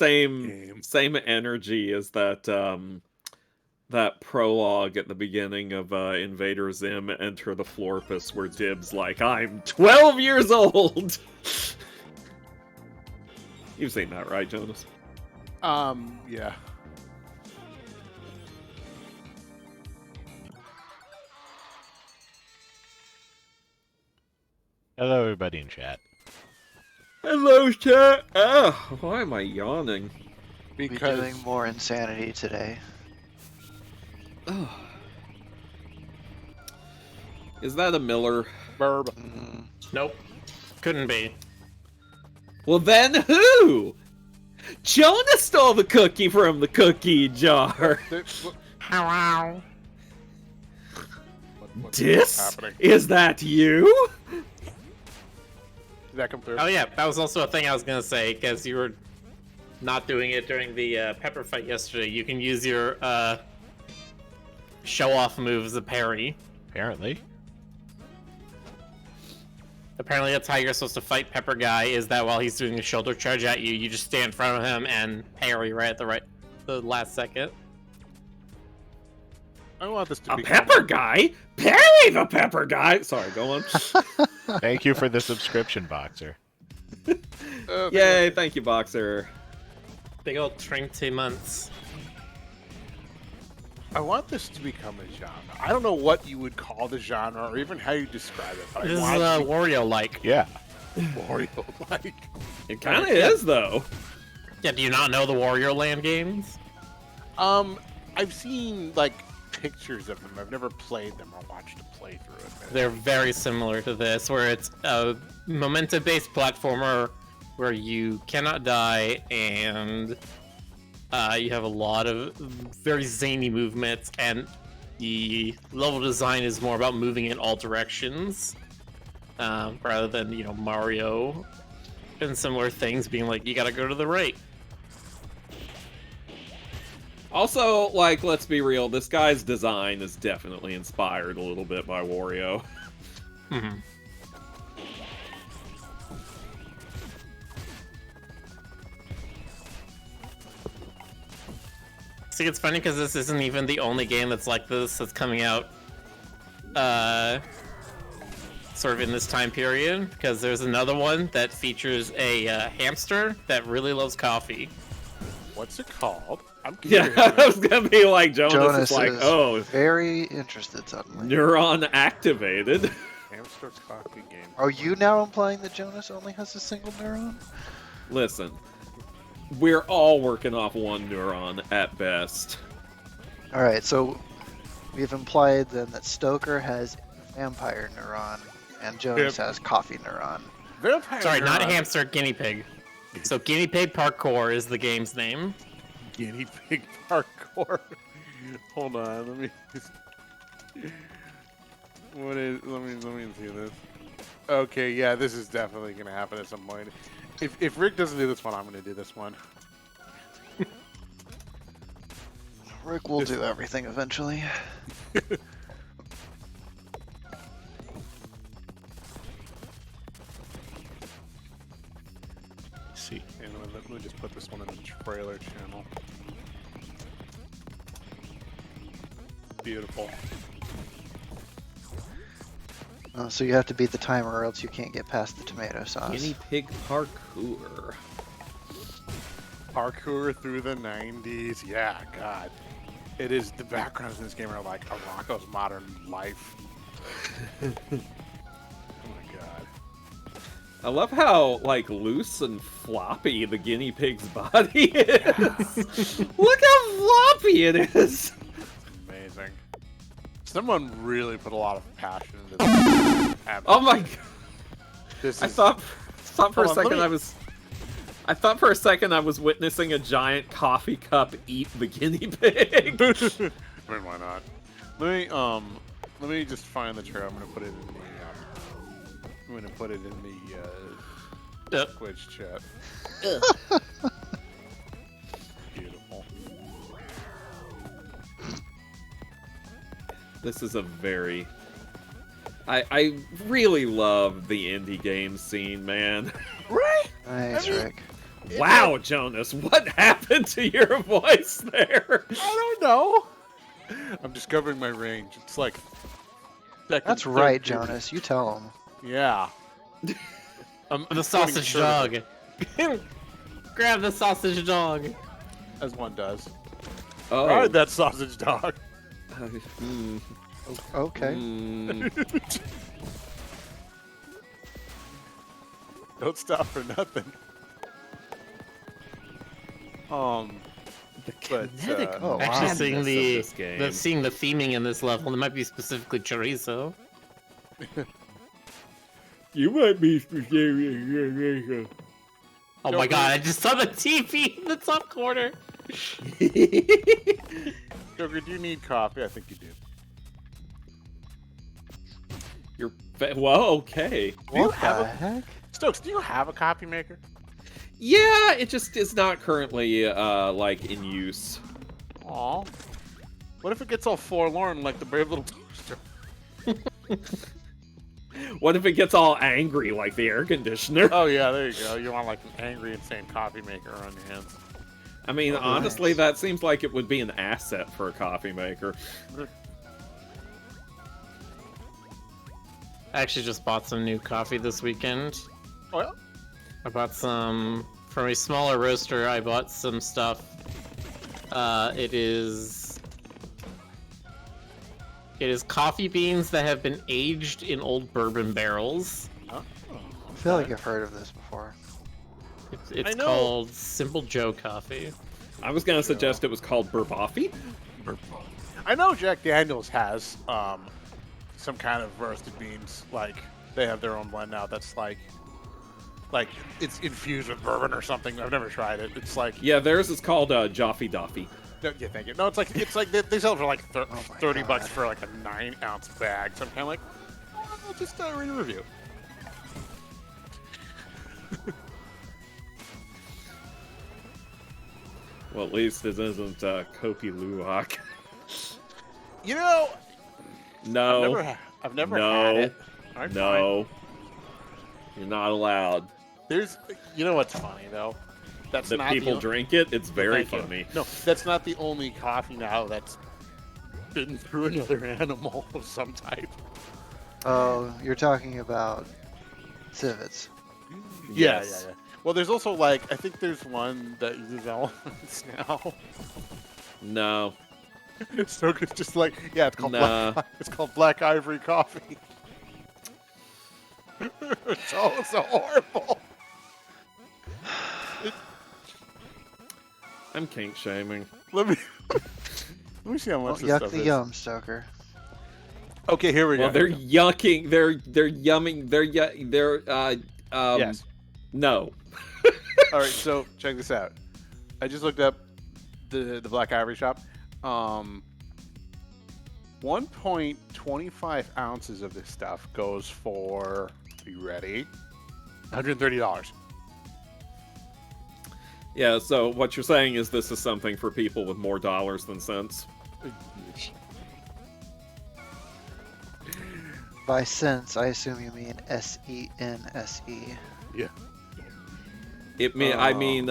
Same energy as that that prologue at the beginning of Invader Zim Enter the Florpus where Dib's like, I'm 12 years old! You've seen that, right, Jonas? Yeah. Hello, everybody in chat. Hello, chat! Why am I yawning? Because We're doing more insanity today. Oh. Is that a Miller? Burb. Nope. Couldn't be. Well, then who? Jonas stole the cookie from the cookie jar. How? Dis? Is that you? Did that come through? Oh yeah, that was also a thing I was gonna say, because you were not doing it during the pepper fight yesterday. You can use your show-off move as a parry. Apparently. Apparently that's how you're supposed to fight Pepper Guy, is that while he's doing a shoulder charge at you, you just stand in front of him and parry right at the last second. I want this to A be pepper guy? Parry the pepper guy! Sorry, go on. Thank you for the subscription, Boxer. Yay, thank you, Boxer. Big old 20 months. I want this to become a genre. I don't know what you would call the genre or even how you describe it, but This is I want Wario-like. Yeah. Wario-like. It kind of is, though. Yeah, do you not know the Wario Land games? I've seen, like, pictures of them. I've never played them or watched a playthrough of it. They're very similar to this, where it's a momentum-based platformer where you cannot die, and you have a lot of very zany movements, and the level design is more about moving in all directions, rather than, you know, Mario and similar things being like, you gotta go to the right. Also, like, let's be real, this guy's design is definitely inspired a little bit by Wario. Mm-hmm. See, it's funny because this isn't even the only game that's like this that's coming out, sort of in this time period, because there's another one that features a hamster that really loves coffee. What's it called? I'm Yeah, curious. I was gonna be like, Jonas is like, is oh, very interested suddenly. neuron activated. Hamster coffee game. Are you now implying that Jonas only has a single neuron? Listen, we're all working off one neuron at best. Alright, so we've implied then that Stoker has vampire neuron and Jonas has coffee neuron. Vampire Sorry, not Neuron. hamster, guinea pig. So Guinea Pig Parkour is the game's name. Guinea pig parkour. Hold on, let me just... What is... Let me see this. Okay, yeah, this is definitely gonna happen at some point. If Rick doesn't do this one, I'm gonna do this one. Rick will do everything eventually. See. And let me just put this one in the trailer channel. Beautiful. So you have to beat the timer or else you can't get past the tomato sauce. Guinea pig parkour. Parkour through the 90s. Yeah, God. It is, the backgrounds in this game are like a Rocco's Modern Life. Oh my God. I love how, like, loose and floppy the guinea pig's body is. Look how floppy it is. It's amazing. Someone really put a lot of passion into this. Oh my God. This I is, thought for a Hold on, second let me- I thought for a second I was witnessing a giant coffee cup eat the guinea pig. I mean, why not? Let me just find the trailer. I'm gonna put it in the Twitch chat. Beautiful. This is a very... I really love the indie game scene, man. Right? Nice, I mean, Rick. Wow, Jonas, what happened to your voice there? I don't know. I'm discovering my range. It's like That's right, Jonas. You tell him. Yeah. The sausage dog. Grab the sausage dog. As one does. Oh, Ride that sausage dog. Okay. Don't stop for nothing. The But, kinetic oh, wow. Actually, seeing madness of this game. seeing the theming in this level, it might be specifically chorizo. You might be. Oh my god! I just saw the TV in the top corner. Joker, do you need coffee? I think you do. Well, okay. What have the a- heck? Stokes, do you have a coffee maker? Yeah, it just is not currently like in use. Aw. What if it gets all forlorn like the brave little toaster? What if it gets all angry like the air conditioner? Oh yeah, there you go. You want like an angry, insane coffee maker on your hands. I mean, Oh, honestly, nice. that seems like it would be an asset for a coffee maker. I actually just bought some new coffee this weekend. Oh yeah? I bought some from a smaller roaster. I bought some stuff. It is coffee beans that have been aged in old bourbon barrels. Huh? I feel like I've heard of this before. It's know. called Simple Joe Coffee. I was gonna suggest it was called Burboffy. I know Jack Daniels has some kind of roasted beans. Like they have their own blend now. That's like it's infused with bourbon or something. I've never tried it. It's like Yeah, theirs is called Joffy Doffy. no, yeah, thank you. No, it's like they sell it for like Oh my 30 bucks God. for like a 9-ounce bag. So I'm kind of like, I'll just read a review. Well, at least it isn't Kopi Luwak. You know, No, I've never No. had it. All right, fine. no, you're not allowed. There's, you know what's funny though? That's That not people the, drink it, it's very Thank you. funny. No, that's not the only coffee now that's been through another animal of some type. Oh, you're talking about civets. Yes. Yeah. Well, there's also like I think there's one that uses elephants now. No. So it's just like yeah, it's called Nah. it's called black ivory coffee. It's all so horrible. I'm kink shaming. Let me see how Well, much this yuck stuff the is. yum, Stoker. Okay, here we Well, go. they're yucking. They're yumming. They're yes. No. All right, so check this out. I just looked up the Black Ivory shop. 1.25 ounces of this stuff goes for. Are you ready? $130. Yeah. So what you're saying is this is something for people with more dollars than cents. By cents, I assume you mean S-E-N-S-E. Yeah. I mean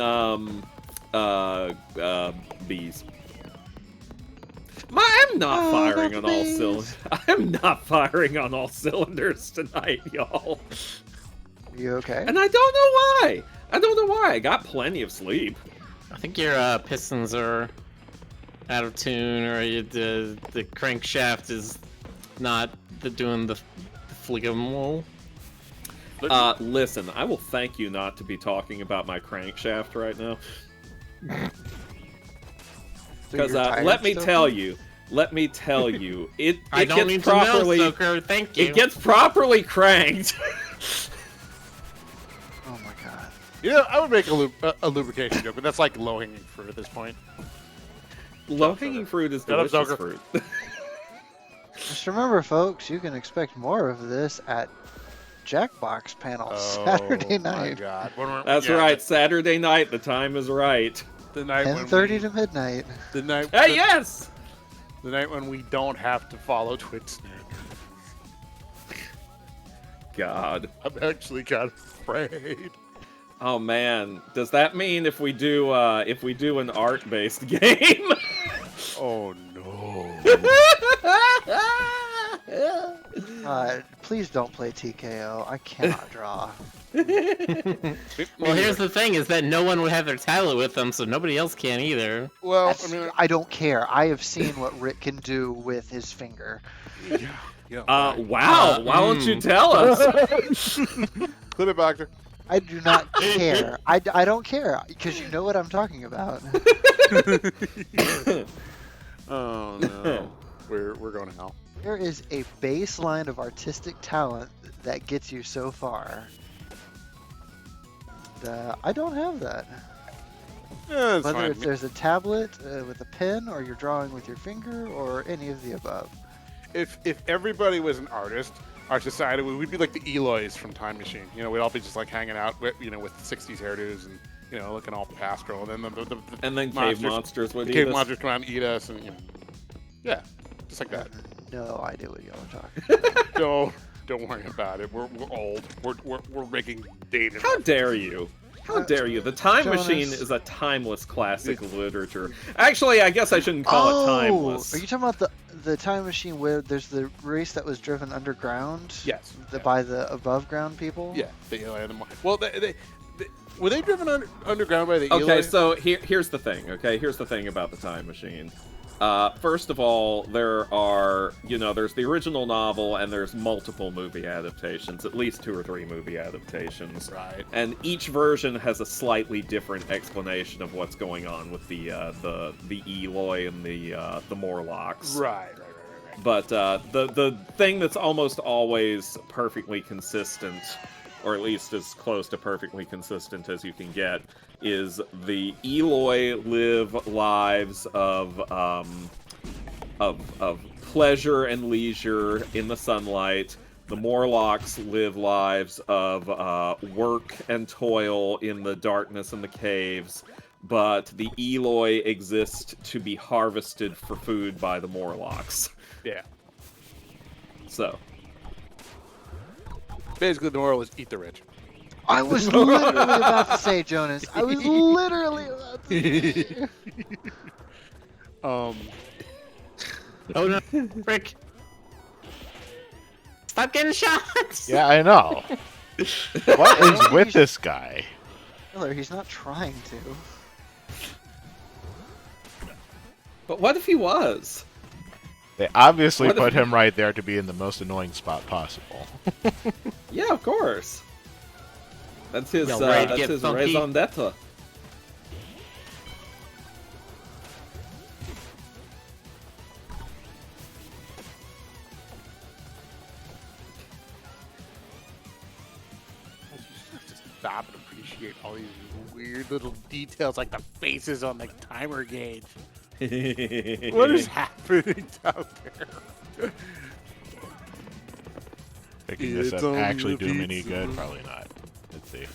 bees. I'm not Oh, firing the on all bees. cylinders. I'm not firing on all cylinders tonight, y'all. You okay? And I don't know why. I got plenty of sleep. I think your pistons are out of tune, or the crankshaft is not doing the fligamo. Listen, I will thank you not to be talking about my crankshaft right now. So Because you're tired, let me Stoker? tell you, it I don't gets need properly to know, Stoker. Thank you. it gets properly cranked. Oh my god. Yeah, I would make a lubrication joke, but that's like low hanging fruit at this point. Low-hanging fruit is Shut up, delicious Stoker. fruit. Just remember, folks, you can expect more of this at Jackbox panel Saturday My night, God. When we're- That's yeah, right, Saturday night. The time is right. The night when 10:30 we, to midnight. the night Hey, yes. the night when we don't have to follow Twitch standards. God. I'm actually kind of afraid. Oh man, does that mean if we do an art-based game? Oh no. Please don't play TKO. I cannot draw. Well, here's the thing: is that no one would have their tablet with them, so nobody else can either. Well, That's- I don't care. I have seen what Rick can do with his finger. yeah. Wow. Why won't you tell us? Clip it, Boxer. I do not care. I don't care because you know what I'm talking about. Oh no. We're going to hell. There is a baseline of artistic talent that gets you so far. I don't have that. Yeah, it's Whether fine. if there's a tablet with a pen, or you're drawing with your finger, or any of the above. If everybody was an artist, our society we'd be like the Eloys from Time Machine. You know, we'd all be just like hanging out, with 60s hairdos and looking all pastoral. And then the And then cave monsters would the eat cave us. monsters come out and eat us, and yeah, just like I that. have no idea what y'all are talking. Don't worry about it. We're old. We're making dated. How dare you? How dare you? The Time Jonas. Machine is a timeless classic of literature. Actually, I guess I shouldn't call it timeless. Are you talking about the time machine where there's the race that was driven underground? Yes. By the above ground people? Yeah. The alien. Well, they were they driven underground by the Okay, Eloy? so here's the thing. Okay, here's the thing about the Time Machine. First of all, there's the original novel and there's multiple movie adaptations, at least 2 or 3 movie adaptations. Right. And each version has a slightly different explanation of what's going on with the Eloy and the Morlocks. Right. But the thing that's almost always perfectly consistent, or at least as close to perfectly consistent as you can get, is the Eloy live lives of pleasure and leisure in the sunlight. The Morlocks live lives of work and toil in the darkness and the caves. But the Eloy exist to be harvested for food by the Morlocks. Yeah. So. Basically, the moral is eat the rich. I was literally about to say, Jonas. I was literally about to say. Oh no, Rick! Stop getting shots! Yeah, I know. What is with this guy? Miller, he's not trying to. But what if he was? They obviously What if- put him right there to be in the most annoying spot possible. Yeah, of course. That's his Yo, ready to that's get his funky? raison d'etre. You just have to stop and appreciate all these weird little details, like the faces on the timer gauge. What is happening down there? Picking this It's up only actually a do him any pizza. good? Probably not. Let's see.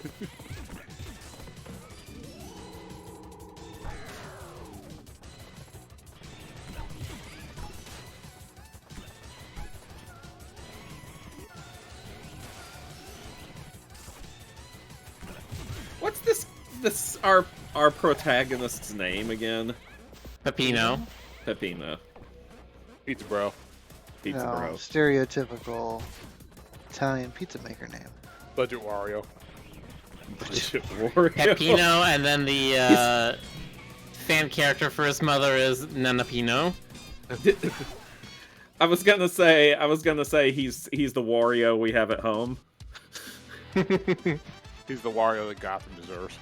What's this our protagonist's name again? Pepino. Pepino. Pizza bro. Pizza No, Bro. stereotypical Italian pizza maker name. Budget Wario. Wario. Pepino, and then the fan character for his mother is Nanapino. I was gonna say he's the Wario we have at home. He's the Wario that Gotham deserves.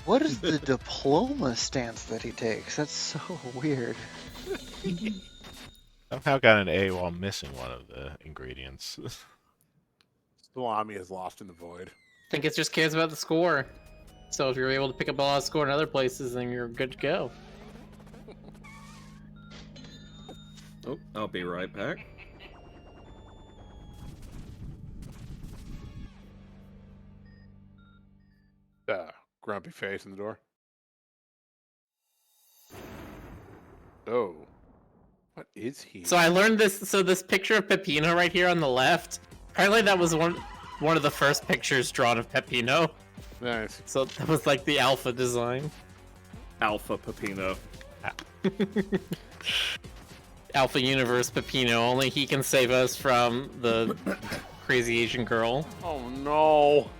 What is the diploma stance that he takes? That's so weird. Somehow got an A while missing one of the ingredients. Salami is lost in the void. I think it just cares about the score. So if you're able to pick up a lot of score in other places, then you're good to go. Oh, I'll be right back. Grumpy face in the door. Oh. What is he? So I learned this. So this picture of Pepino right here on the left. Apparently that was one of the first pictures drawn of Pepino. Nice. So that was like the alpha design. Alpha Pepino. Alpha Universe Pepino. Only he can save us from the crazy Asian girl. Oh no.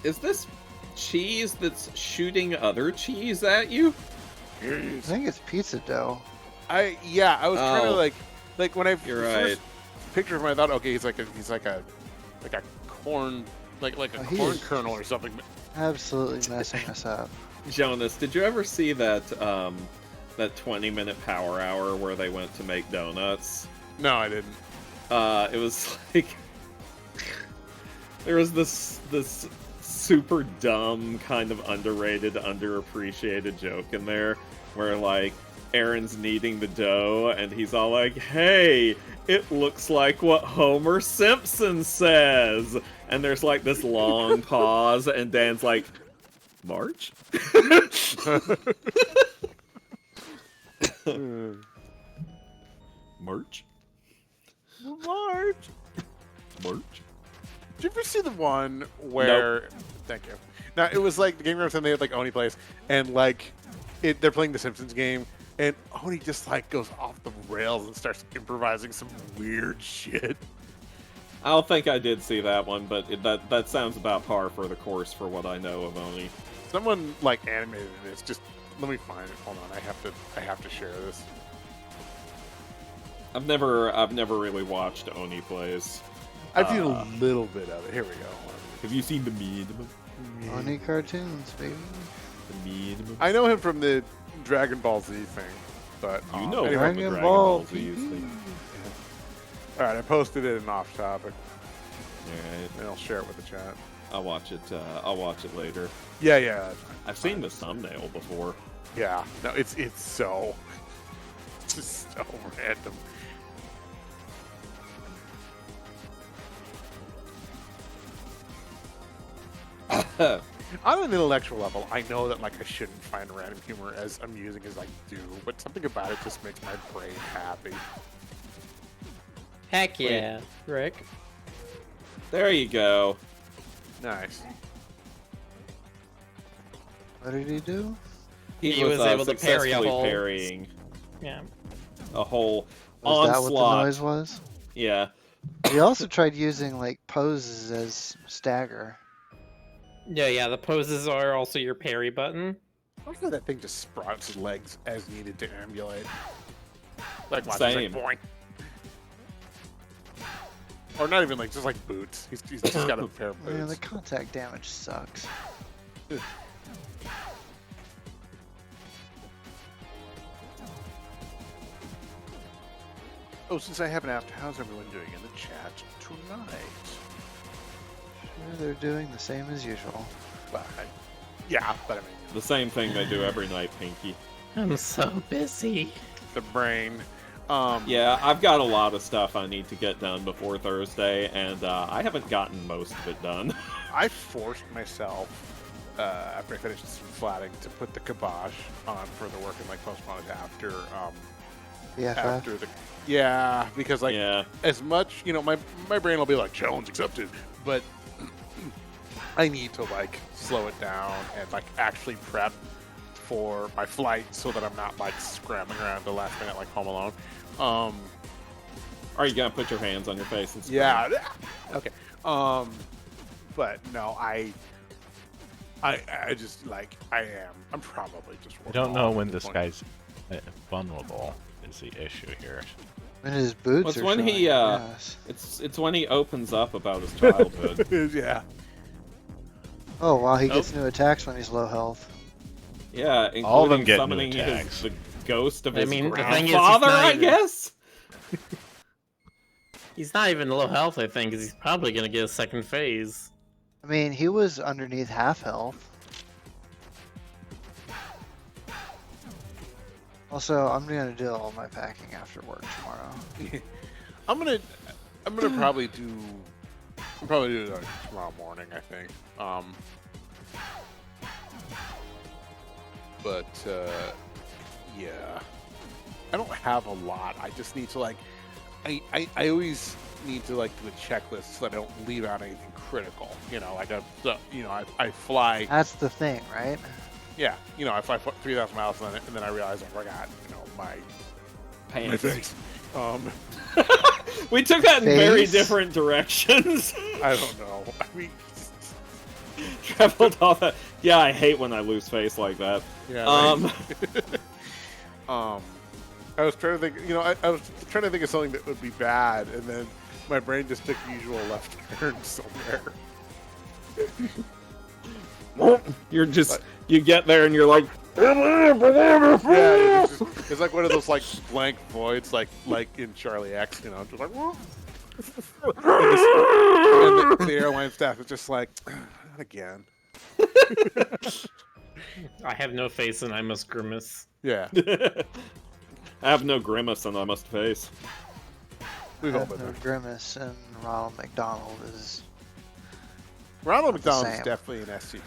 Is this cheese that's shooting other cheese at you? I think it's pizza dough. I was trying to Oh. like when I You're first right. picture of him, I thought, okay, he's like a corn like a Oh, he corn is- kernel or something. Absolutely messing us up. Jonas, did you ever see that that 20-minute power hour where they went to make donuts? No, I didn't. It was like there was this super dumb kind of underrated, underappreciated joke in there where like Aaron's kneading the dough and he's all like, "Hey, it looks like what Homer Simpson says." And there's like this long pause and Dan's like, "March?" March? March. March? Did you ever see the one where? Thank you. Now it was like the Game Grumps and they had like Oni plays, and like they're playing the Simpsons game, and Oni just like goes off the rails and starts improvising some weird shit. I don't think I did see that one, but that sounds about par for the course for what I know of Oni. Someone like animated it. It's just let me find it. Hold on, I have to share this. I've never really watched Oni plays. I've seen a little bit of it. Here we go. Have you seen the minimum? Only cartoons, baby. The minimum? I know him from the Dragon Ball Z thing, but You know anyway. from the Dragon Dragon Ball Ball Z thing. All right, I posted it in off topic, Alright, and I'll share it with the chat. I'll watch it. I'll watch it later. Yeah, that's fine. I've seen this thumbnail before. Yeah, no, it's so it's just so random. On an intellectual level, I know that like I shouldn't find random humor as amusing as I do, but something about it just makes my brain happy. Heck yeah, Rick. There you go. Nice. What did he do? He was able to parry a successfully whole- parrying Yeah. a whole Was that what the onslaught. noise was? Yeah. He also tried using like poses as stagger. Yeah, the poses are also your parry button. I like how that thing just sprouts legs as needed to ambulate. Like watch, Same. It's like, boing. Or not even like just like boots. He's just got a pair of boots. Man, the contact damage sucks. Oh, since I haven't asked, how's everyone doing in the chat tonight? Sure, they're doing the same as usual. But yeah, but I mean, The same thing they do every night, Pinky. I'm so busy. the brain. Yeah, I've got a lot of stuff I need to get done before Thursday, and I haven't gotten most of it done. I forced myself after I finished some flatting to put the kibosh on further work and like postpone it after BFF. after the because like Yeah. as much my brain will be like challenge accepted, but I need to like slow it down and like actually prep for my flight so that I'm not like scrambling around the last minute like Home Alone. Are you gonna put your hands on your face and scream? Yeah. Okay. But no, I just like I'm probably just. I don't know when at this point. guy's vulnerable is the issue here. When his boots Well, it's are when showing, he, yes. It's when he opens up about his childhood. Yeah. Oh, wow, he gets new attacks when he's low health. Yeah, including All of them get new summoning attacks. the ghost of I his mean, the thing is, he's grandfather, not I even- guess? He's not even low health, I think, because he's probably gonna get a second phase. I mean, he was underneath half health. Also, I'm gonna do all my packing after work tomorrow. I'm gonna probably do. I'll probably do it like tomorrow morning, I think. But yeah, I don't have a lot. I just need to like. I always need to like do a checklist so I don't leave out anything critical. You know, like I fly. That's the thing, right? Yeah, you know, I fly 3,000 miles and then I realize I forgot, you know, my Pants. face. We took that in very Face? different directions. I don't know. I mean, Traveled all that. Yeah, I hate when I lose face like that. yeah. Um, I was trying to think. You know, I was trying to think of something that would be bad, and then my brain just took the usual left turn somewhere. you're just you get there and you're like, Yeah, it's like one of those like blank voids, like in Charlie X. You know, just like. And the airline staff is just like, not again. I have no face and I must grimace. Yeah, I have no grimace and I must face. we've all Have been no there. Grimace and Ronald McDonald is. Ronald Not the McDonald is same. definitely an SCP.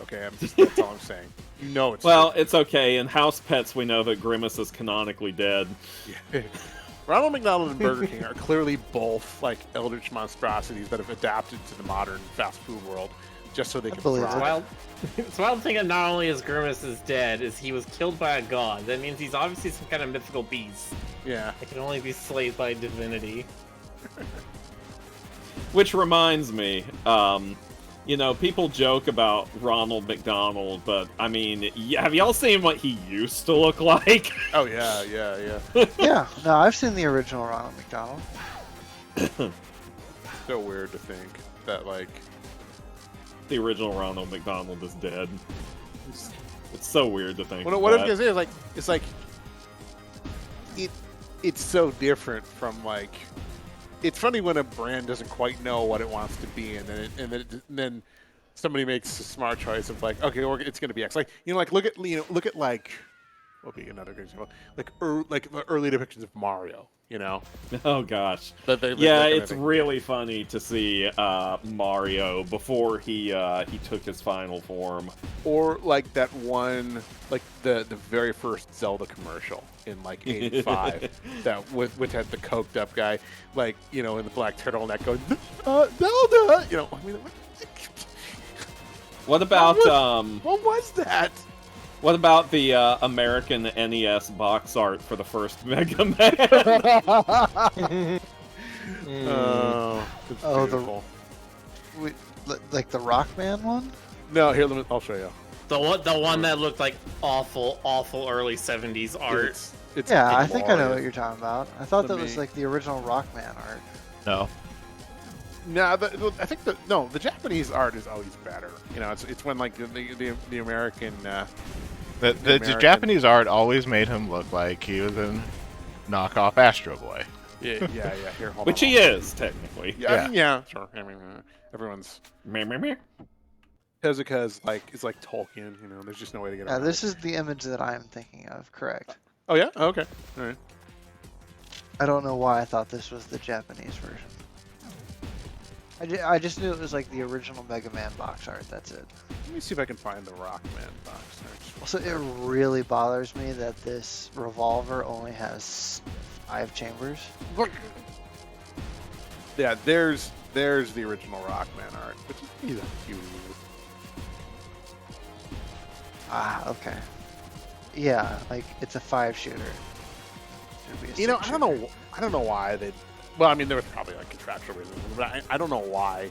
Okay, that's all I'm saying. You know it's Well, it's okay. In House Pets, we know that Grimace is canonically dead. Yeah. Ronald McDonald and Burger King are clearly both like eldritch monstrosities that have adapted to the modern fast food world just so they can believe it. thrive. Wild, it's wild to think that not only is Grimace is dead, is he was killed by a god. That means he's obviously some kind of mythical beast Yeah. that can only be slayed by divinity. Which reminds me, you know, people joke about Ronald McDonald, but I mean, have y'all seen what he used to look like? Oh yeah, yeah, yeah. Yeah, no, I've seen the original Ronald McDonald. So weird to think that like The original Ronald McDonald is dead. It's so weird to think. what I'm that. gonna say is like it's so different from like it's funny when a brand doesn't quite know what it wants to be and then somebody makes a smart choice of like okay it's gonna be X, like you know like look at like what would be another good example like the early depictions of Mario, you know. Oh gosh. That Yeah, kind of it's thing. really funny to see Mario before he took his final form. Or like that one, like the very first Zelda commercial in like '85, that which had the coked up guy, like you know, in the black turtleneck going Zelda, you know. I mean, What about what was that? what about the American NES box art for the first Mega Man? Oh, it's Oh, beautiful. Like the Rockman one? No, here I'll show you. The one that looked like awful early 70s art. It's Yeah, I think I know what glorious. you're talking about. I thought Let that was me- like the original Rockman art. No. No, I think the Japanese art is always better. You know, it's when like the American. The American- Japanese art always made him look like he was in knockoff Astro Boy. Yeah. Here, hold Which on. he is technically. Yeah, I mean, yeah, sure. I mean, everyone's Meh, meh, meh. Tezuka is like Tolkien. You know, there's just no way to get Yeah, around this it. is the image that I'm thinking of, correct. Oh yeah. Oh, okay. All right. I don't know why I thought this was the Japanese version. I just knew it was like the original Mega Man box art, that's it. Let me see if I can find the Rockman box. Also, it really bothers me that this revolver only has 5 chambers. Look. Yeah, there's the original Rockman art, which is he's a cute. Ah, okay. Yeah, like it's a 5 shooter. Should be a You know, 6 I don't know why they. Well, I mean, there was probably like contractual reasons, but I don't know why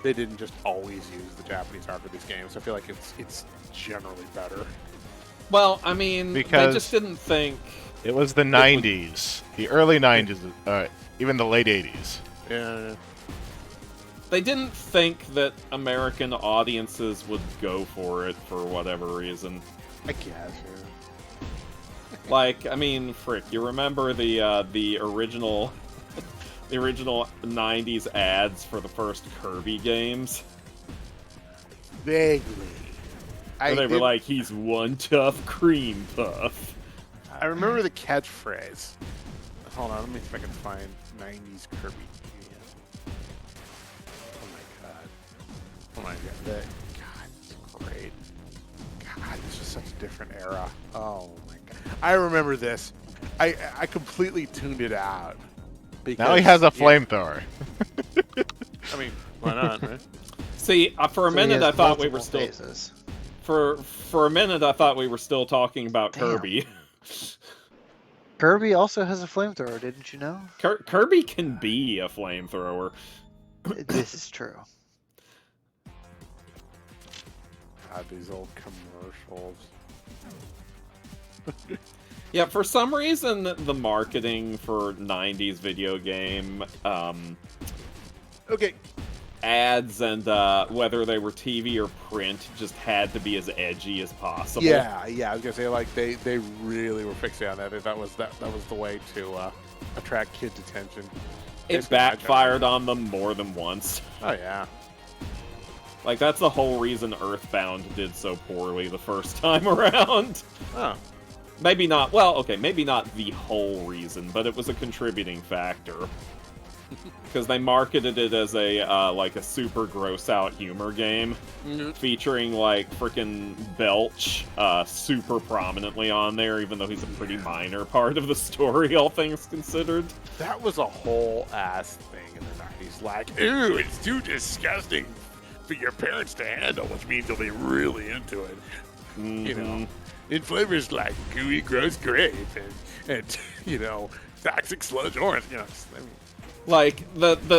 they didn't just always use the Japanese art for these games. I feel like it's generally better. Well, I mean, they Because- just didn't think. It was the 90s. The early 90s, even the late 80s. Yeah. They didn't think that American audiences would go for it for whatever reason. I guess. Yeah. Like, I mean, frick, you remember the original the original 90s ads for the first Kirby games? Vaguely. Where they were did- like, he's one tough cream puff. I remember the catchphrase. Hold on, let me see if I can find 90s Kirby. Oh my god. Oh my god. God, it's great. God, this was such a different era. Oh my god. I remember this. I completely tuned it out. Because, Now he has a yeah, flamethrower. I mean, why not, right? See, for a So he minute has I thought we were multiple still phases. for a minute I thought we were still talking about Damn. Kirby. Kirby also has a flamethrower, didn't you know? Kirby can be a flamethrower. This is true. God, these old commercials. Yeah, for some reason the marketing for 90s video game Okay. ads and whether they were TV or print just had to be as edgy as possible. Yeah, I was gonna say like they really were fixing on that. That was the way to attract kids' attention. It Basically, my backfired on them more than once. Oh yeah. Like, that's the whole reason Earthbound did so poorly the first time around. Oh. Maybe not, well, okay, maybe not the whole reason, but it was a contributing factor. Because they marketed it as a, like, a super gross-out humor game, featuring, like, frickin' Belch super prominently on there, even though he's a pretty minor part of the story, all things considered. That was a whole ass thing in the 90s. Like, ooh, it's too disgusting for your parents to handle, which means they'll be really into it. You know, in flavors like gooey, gross grape and you know, toxic sludge orange. You know, I mean, Like,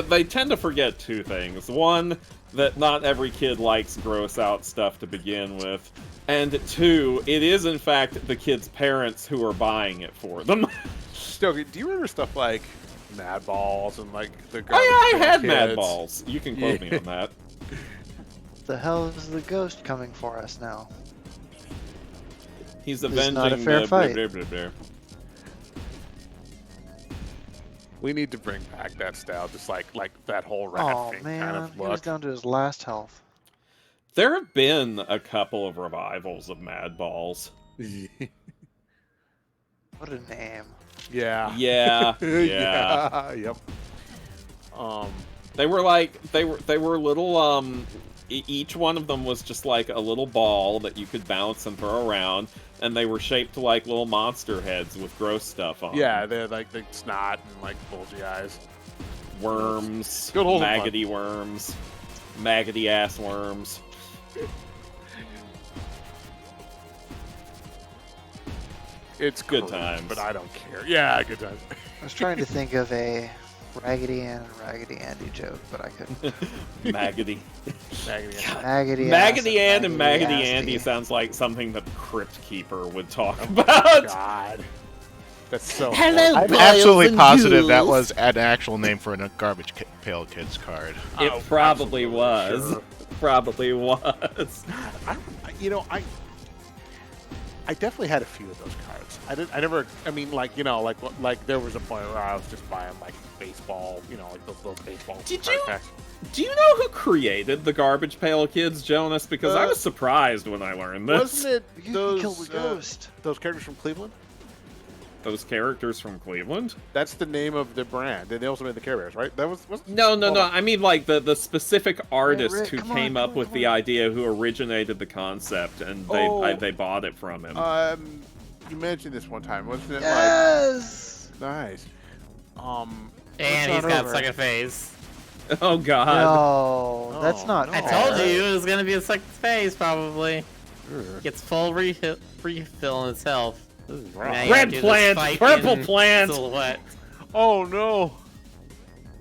they tend to forget two things. One, that not every kid likes gross-out stuff to begin with. And two, it is, in fact, the kids' parents who are buying it for them. Stogie, do you remember stuff like Mad Balls and like the Oh yeah, I had Kids? Mad Balls. You can quote me on that. The hell is the ghost coming for us now? He's This is avenging not a fair the fight. blah, blah, blah, blah. We need to bring back that style, just like that whole rat Oh thing man, kind of he was look. down to his last health. There have been a couple of revivals of Mad Balls. What a name. Yeah. Yeah, yeah. Yeah. Yep. They were like they were little each one of them was just like a little ball that you could bounce and throw around, and they were shaped like little monster heads with gross stuff on. Yeah, they're like the snot and like bulgy eyes. Worms, Good old fun. maggoty worms, maggoty ass worms. It's Good cringe, times. but I don't care. Yeah, good times. I was trying to think of a Raggedy Ann and Raggedy Andy joke, but I couldn't. Maggoty. Maggoty. Maggoty, Maggoty ass Ann and Maggoty Asty. Andy sounds like something that Crypt Keeper would talk Oh about. God, that's so. Hello, I'm boys absolutely and positive that ghouls. was an actual name for a Garbage Pail Kids card. It Oh, probably absolutely, was. sure. Probably was. I definitely had a few of those cards. I never. I mean, like like there was a point where I was just buying like baseball, like those little baseball. Did card you- packs. Do you know who created the Garbage Pail Kids, Jonas? Because I Uh, was surprised when I learned this. Wasn't it You can those kill the ghost. those characters from Cleveland? Those characters from Cleveland? That's the name of the brand, and they also made the Care Bears, right? That was No. Hold on. I mean, like, the specific artist Rick, who come on, came come up on, with come the on. idea, who originated the concept, and Oh. they bought it from him. You mentioned this one time, wasn't it? Yes! Like nice. And Let's he's start got over. second phase. Oh, God. No, that's Oh, not. no. I fair. told you it was gonna be a second phase, probably. Sure. Gets full refill in its health. Now you Red gotta do this plant, fight purple in plant. Silhouette. Oh no!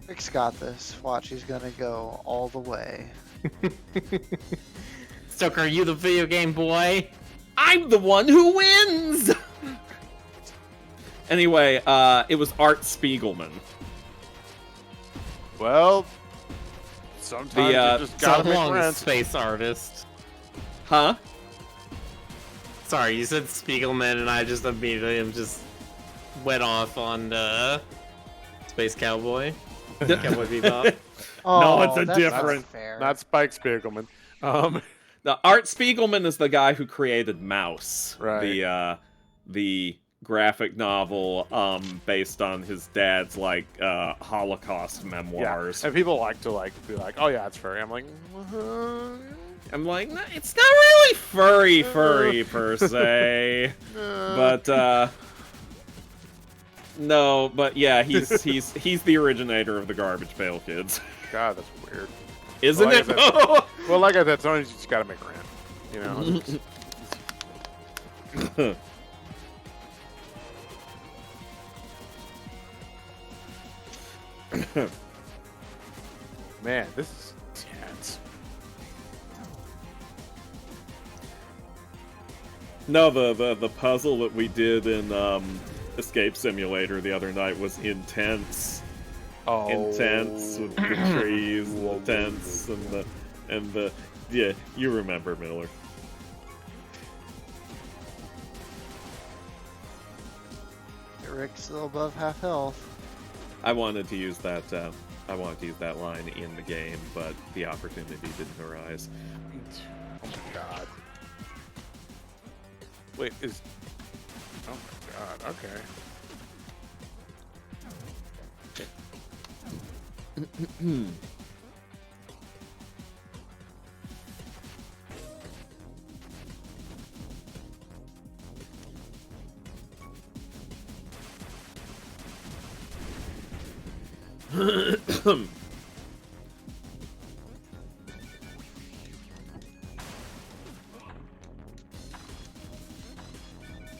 Rick's got this. Watch, he's gonna go all the way. Stoker, are you the video game boy? I'm the one who wins! Anyway, it was Art Spiegelman. Well, sometimes The, you just gotta So make long, friends. space artist. Huh? Sorry, you said Spiegelman, and I just immediately went off on Space Cowboy. Cowboy Bebop. Oh, it's a that's different- Not fair. Not Spike Spiegelman. The Art Spiegelman is the guy who created Mouse, Right. the graphic novel based on his dad's Holocaust memoirs. Yeah. And people like to be like, oh yeah, it's furry. I'm like, I'm like, "No, it's not really furry per se, but No, but yeah, he's the originator of the Garbage Pail Kids. God, that's weird. Isn't Well, it? like I said- Well, like I said, sometimes you just gotta make rent. You know. Man, this is tense. No, the puzzle that we did in Escape Simulator the other night was intense. Oh, Intense with the trees, and the tents, and the yeah. You remember, Miller? Rick's still above half health. I wanted to use that. I wanted to use that line in the game, but the opportunity didn't arise. Oh my god. Wait, is... Oh my god, okay.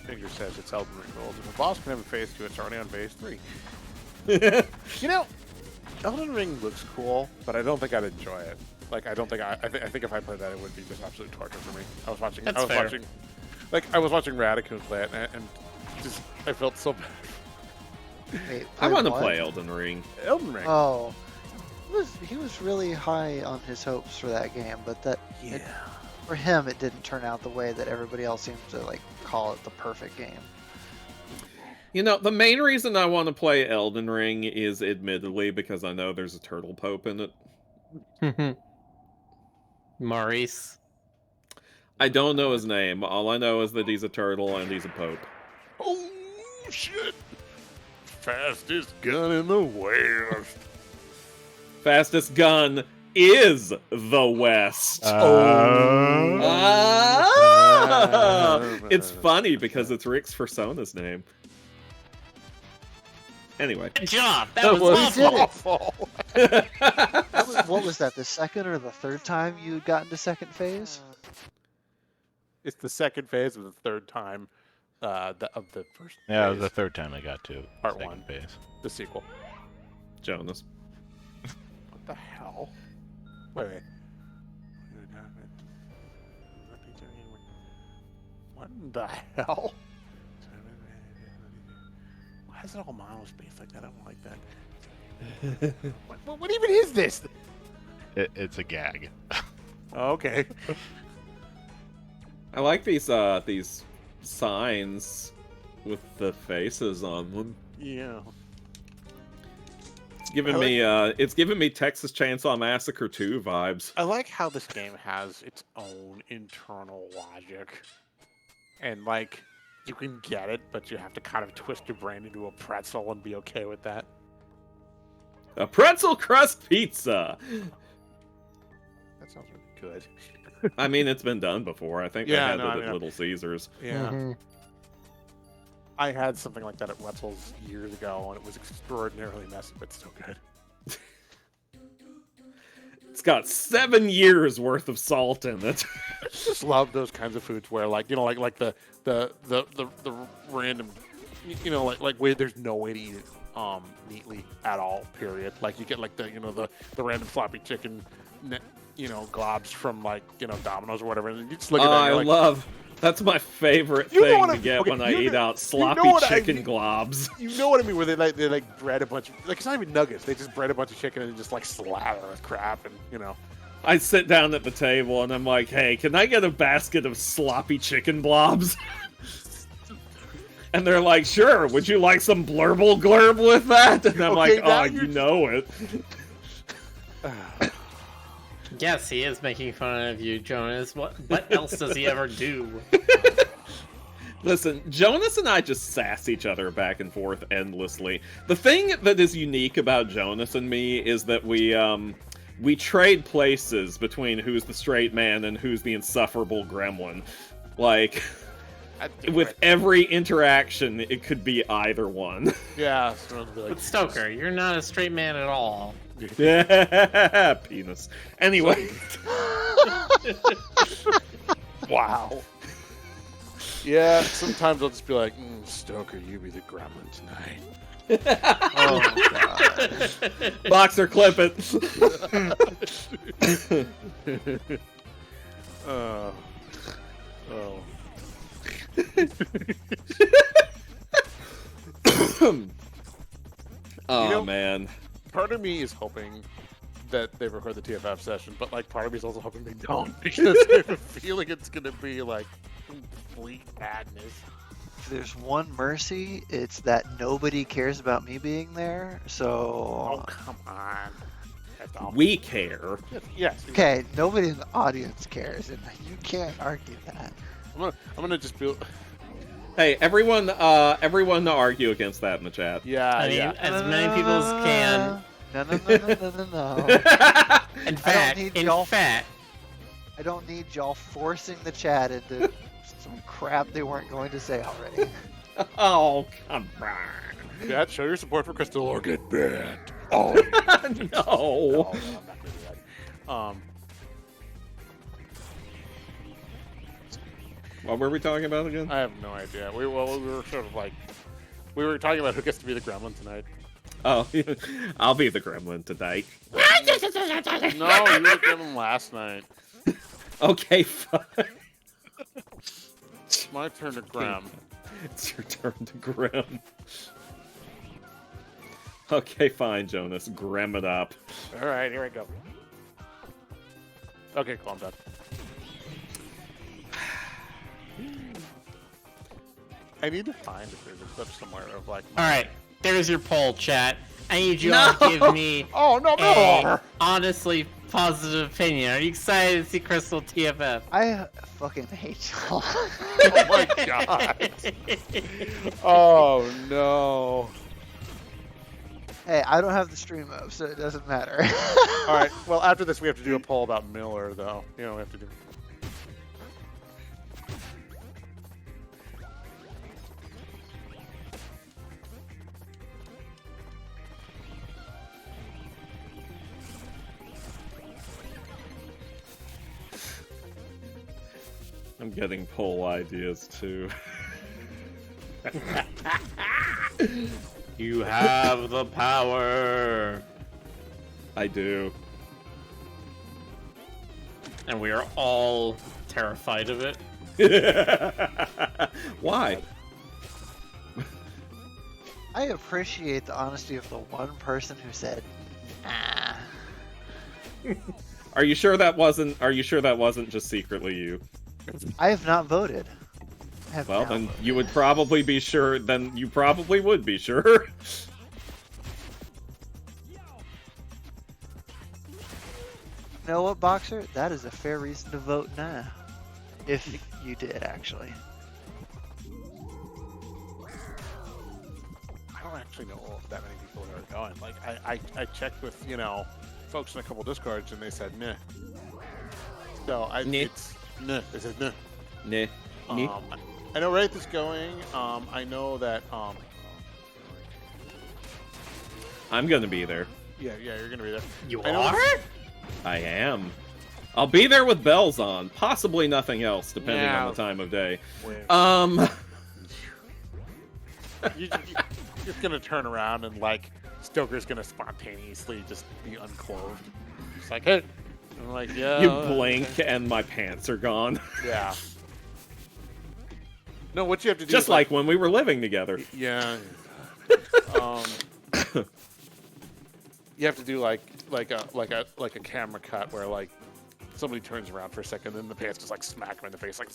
Finger says it's Elden Ring rules. If a boss can have a phase 2, it's already on phase 3. You know, Elden Ring looks cool, but I don't think I'd enjoy it. Like, I don't think I think if I played that, it would be just absolute torture for me. I was watching. That's I was fair. watching. Like, I was watching Radicoon play it, and just I felt so bad. Wait, I want to what? play Elden Ring. Elden Ring. Oh, he was really high on his hopes for that game, but for him it didn't turn out the way that everybody else seems to like call it the perfect game. You know, the main reason I want to play Elden Ring is admittedly because I know there's a turtle pope in it. Maurice. Oh, I don't know his name. All I know is that he's a turtle and he's a pope. Oh shit! Fastest gun in the West. Fastest gun is the West. It's funny because it's Rick's Persona's name. Anyway. Good job. That, That was was awful. awful. What was that? The second or the third time you got into second phase? It's the second phase of the third time of the first. Yeah, it was phase, the third time I got to Part second one. phase. the sequel. Jonas. What the hell? Wait. What in the hell? Why is it all monospace like that? I don't like that. What even is this? It's a gag. Oh, okay. I like these signs with the faces on them. Yeah. It's giving me Texas Chainsaw Massacre 2 vibes. I like how this game has its own internal logic. And, like, you can get it, but you have to kind of twist your brain into a pretzel and be okay with that. A pretzel crust pizza. That sounds really good. I mean, it's been done before. I think they Yeah, had no, it I at mean, Little Caesars. Yeah. Mhm. I had something like that at Wetzel's years ago, and it was extraordinarily messy, but still good. It's got 7 years worth of salt in it. I just love those kinds of foods where, like, you know, like the random, you know, like where there's no way to eat it neatly at all. Period. Like you get like the the random floppy chicken, you know, globs from like Domino's or whatever, and you just look at that. And you're like, That's my favorite You know thing what to I- get okay, when I you eat know- out sloppy what I chicken mean. globs. you know what I mean? Where they like bread a bunch of, like, it's not even nuggets. They just bread a bunch of chicken and just like slather with crap, and I sit down at the table and I'm like, hey, can I get a basket of sloppy chicken blobs? And they're like, sure, would you like some blurble glurb with that? And I'm Okay, like, now oh, you're- you know it. Yes, he is making fun of you, Jonas. What else does he ever do? Listen, Jonas and I just sass each other back and forth endlessly. The thing that is unique about Jonas and me is that we trade places between who's the straight man and who's the insufferable gremlin. Like, with every interaction, it could be either one. Yeah, so it'll be like, But Stoker, you're not a straight man at all. Yeah, penis. Anyway, wow. Yeah, sometimes I'll just be like, Stoker, you be the gremlin tonight. Oh god. Boxer, clip it. Oh. Oh, You know- man. Part of me is hoping that they record the TFF session, but like part of me is also hoping they don't because I have a feeling it's gonna be like complete madness. If there's one mercy, it's that nobody cares about me being there. Oh So come on. That's all. We care. Yes. okay, nobody in the audience cares, and you can't argue that. I'm gonna just be. Hey, everyone argue against that in the chat. Yeah. I mean, Yeah. as many people as can. No, no, no, no, no, no, no. In fact, need in y'all- fact, I don't need y'all forcing the chat into some crap they weren't going to say already. Oh, come on. Chat, show your support for Crystal or get banned. Oh. No. No, I'm not gonna do that. What were we talking about again? I have no idea. We were sort of like, we were talking about who gets to be the gremlin tonight. Oh, I'll be the gremlin today. No, you were the gremlin last night. Okay, fine. It's my turn to grem. It's your turn to grim. Okay, fine, Jonas. Grim it up. All right, here we go. Okay, calm down. I need to find if there's a clip somewhere of like. all right, there's your poll, chat. I need you all to give me Oh no, a no! honestly positive opinion. Are you excited to see Crystal TFF? I fucking hate y'all. Oh my god! Oh no! Hey, I don't have the stream up, so it doesn't matter. All right. Well, after this, we have to do a poll about Miller, though. You know, we have to do. I'm getting poll ideas too. You have the power. I do. And we are all terrified of it. Why? I appreciate the honesty of the one person who said, "Nah." Are you sure that wasn't? Are you sure that wasn't just secretly you? I have not voted. I have Well, now then voted. you would probably be sure. Then you probably would be sure. You know what, Boxer? That is a fair reason to vote nah. If you did, actually. I don't actually know if that many people are going. Like, I checked with, you know, folks in a couple Discords, and they said nah. So Nah. it's nah. They said nah. Nah. I know Wraith is going. I know that. I'm gonna be there. Yeah, you're gonna be there. You I know are? I am. I'll be there with bells on. Possibly nothing else, depending Yeah. on the time of day. You're just gonna turn around and like Stoker's gonna spontaneously just be unclothed. It's like, hey, I'm like, yeah. You blink and my pants are gone. Yeah. No, what you have to do Just is like when we were living together. yeah. You have to do like a camera cut where like somebody turns around for a second, then the pants just like smack him in the face, like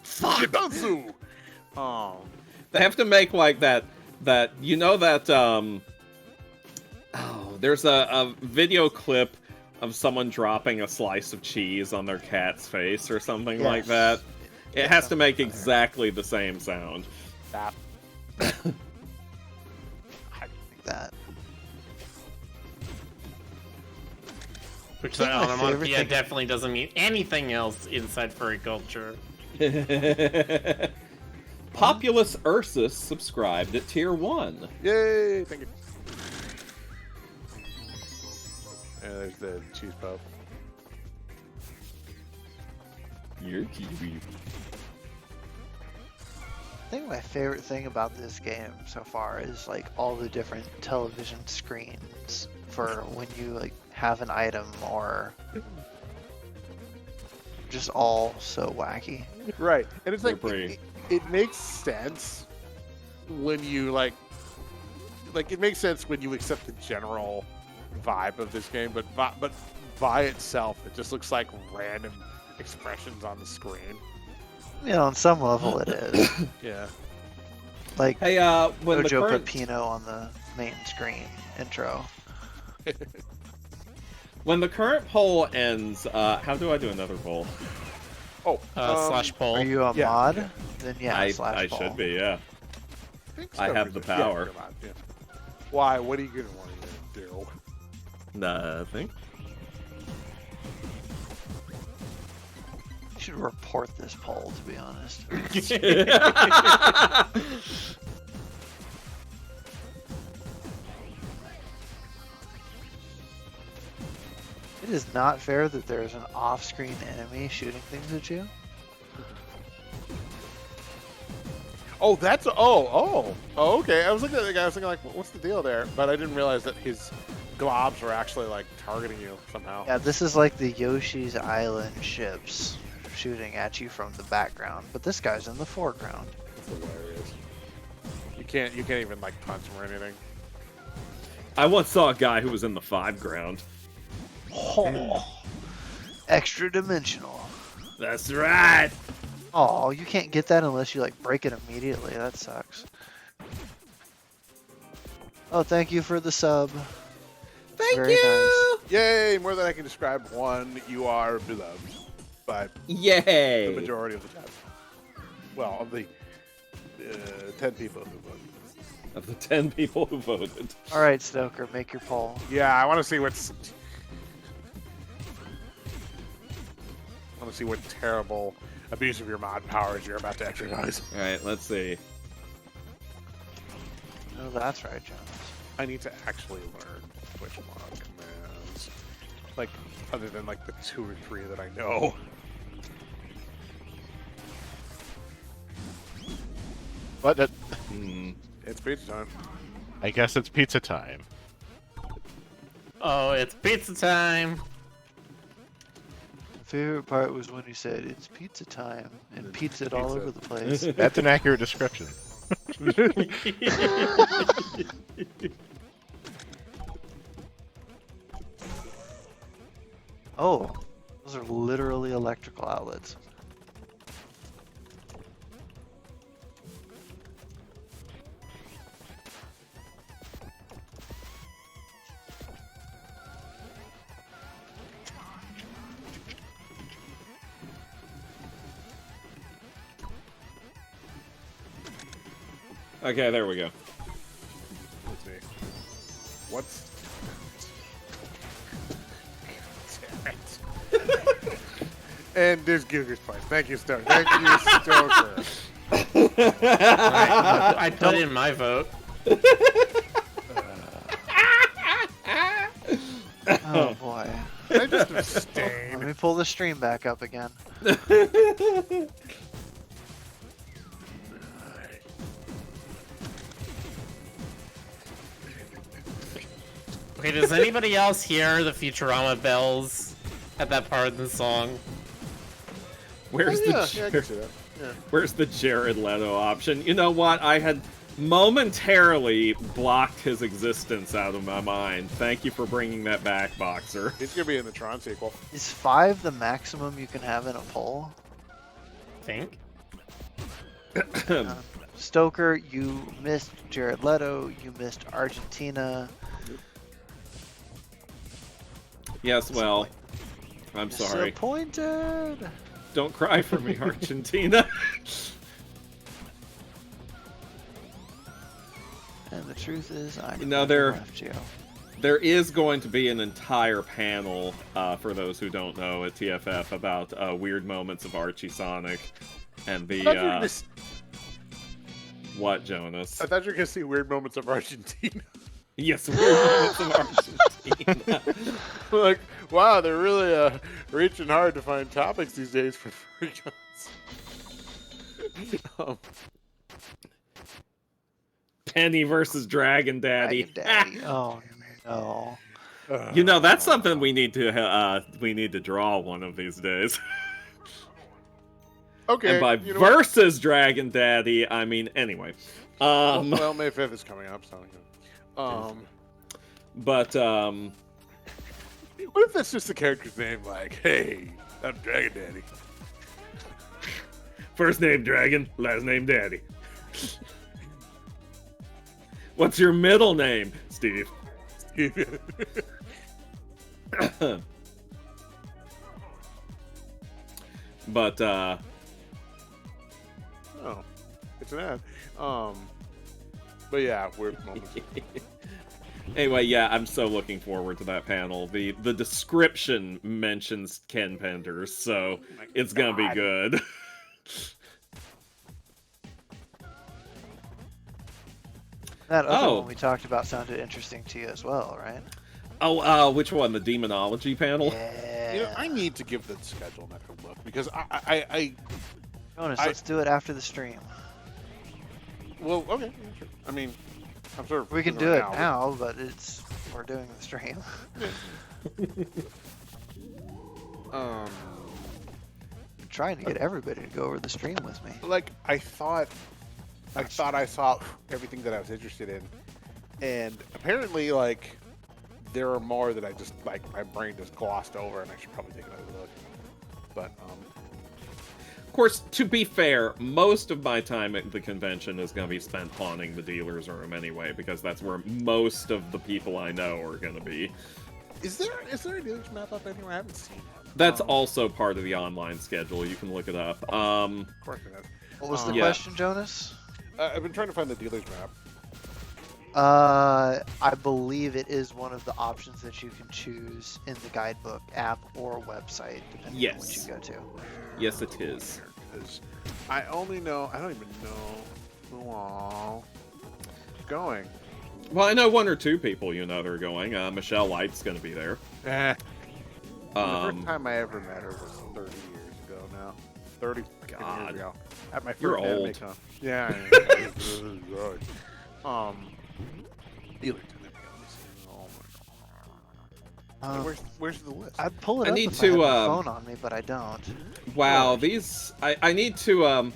Fuck. Danzu. They have to make like that you know that there's a video clip of someone dropping a slice of cheese on their cat's face or something like Yes. that. It Yeah, has to make something like exactly the same sound. That. That. Which I think my favorite onomatopoeia thing- definitely doesn't mean anything else inside furry culture. Populous Ursus subscribed at tier 1. Yay! Thank you. And there's the cheese puff. You're kiwi. I think my favorite thing about this game so far is like all the different television screens for when you like have an item or just all so wacky. Right, and it's like Pretty. it makes sense when you like it makes sense when you accept the general vibe of this game, but by itself, it just looks like random expressions on the screen. You know, on some level it is. Yeah. Like Hey, when the Jojo current Pepino on the main screen intro. when the current poll ends, how do I do another poll? Oh, Slash poll. Are you a yeah, mod? yeah. Then yeah, I slash poll. should be, yeah. I have the Yeah, power. you're allowed, yeah. Why? What are you gonna want to do? Nothing. You should report this poll, to be honest. It is not fair that there is an off-screen enemy shooting things at you. Oh, that's okay. I was looking at the guy. I was thinking like, what's the deal there? But I didn't realize that his globs were actually like targeting you somehow. Yeah, this is like the Yoshi's Island ships shooting at you from the background, but this guy's in the foreground. It's hilarious. You can't even like punch him or anything. I once saw a guy who was in the 5 ground. Oh, extra dimensional. That's right. Oh, you can't get that unless you like break it immediately. That sucks. Oh, thank you for the sub. Thank Very you. Yay! More than I can describe. One, you are beloved by Yay. the majority of the chat. Well, of the 10 people who voted. Of the 10 people who voted. All right, Stoker, make your poll. Yeah, I want to see what's. I want to see what terrible abuse of your mod powers you're about to exercise. All right, let's see. Oh, that's right, Jonas. I need to actually learn which mod commands, like other than like the 2 or 3 that I know. But It's pizza time. I guess it's pizza time. Oh, it's pizza time. My favorite part was when he said, "It's pizza time," and pizza all Pizza. over the place. That's an accurate description. Oh, those are literally electrical outlets. Okay, there we go. Let's see. What's? Damn it. And there's Giger's Place. Thank you, Stoker. Thank you, Stoker. I put in my vote. Oh boy. I just Let abstain. me pull the stream back up again. Okay, does anybody else hear the Futurama bells at that part of the song? Where's Yeah, I the can see that. Yeah. Where's the Jared Leto option? You know what? I had momentarily blocked his existence out of my mind. Thank you for bringing that back, Boxer. He's gonna be in the Tron sequel. Is 5 the maximum you can have in a poll? Think. Stoker, you missed Jared Leto, you missed Argentina. Yes, well, I'm sorry. Disappointed. Don't cry for me, Argentina. And the truth is, I You know, never there- left you. There is going to be an entire panel, for those who don't know, at TFF about weird moments of Archie Sonic. And I thought you were the gonna s- what, Jonas? I thought you were gonna see weird moments of Argentina. Yes, weird moments of Argentina. Like, wow, they're really reaching hard to find topics these days for furry guns. Penny versus Dragon Daddy. Dragon Daddy. Oh no. You know, that's something we need to draw one of these days. Okay. And by you know what? versus Dragon Daddy, I mean anyway. Well, May 5th is coming up, so But what if that's just the character's name? Like, hey, I'm Dragon Daddy. first name Dragon, last name Daddy. What's your middle name, Steve? But Oh, it's an ad. But yeah, weird moments. anyway, yeah, I'm so looking forward to that panel. The description mentions Ken Penders, so it's gonna be God. good. That other Oh. one we talked about sounded interesting to you as well, right? Oh, which one? The demonology panel? Yeah. You know, I need to give the schedule another look because I Jonas, I- let's do it after the stream. well, okay, sure. I mean, I'm sort of We can doing do it now. now, but we're doing the stream. Um, I'm trying to get everybody to go over the stream with me. like I thought I saw everything that I was interested in, and apparently, like, there are more that I just like my brain just glossed over, and I should probably take another look. But Of course, to be fair, most of my time at the convention is going to be spent haunting the dealer's room anyway, because that's where most of the people I know are going to be. is there a dealer's map up anywhere? I haven't seen it. That's also part of the online schedule. You can look it up. Of course it is. What was the Yeah. question, Jonas? I've been trying to find the dealer's map. I believe it is one of the options that you can choose in the guidebook app or website, depending on which Yes. you go to. Yes, it is. Because I only know, I don't even know who all is going. Well, I know one or two people you know that are going. Michelle Light's going to be there. The first Um, time I ever met her was 30 years ago now. 30 fucking God. years ago. At my first You're anime old. con. Yeah. Dealer Oh my god. Where's the list? I'd pull it I up need if I had to, my phone on me, but I don't. wow, these... I need to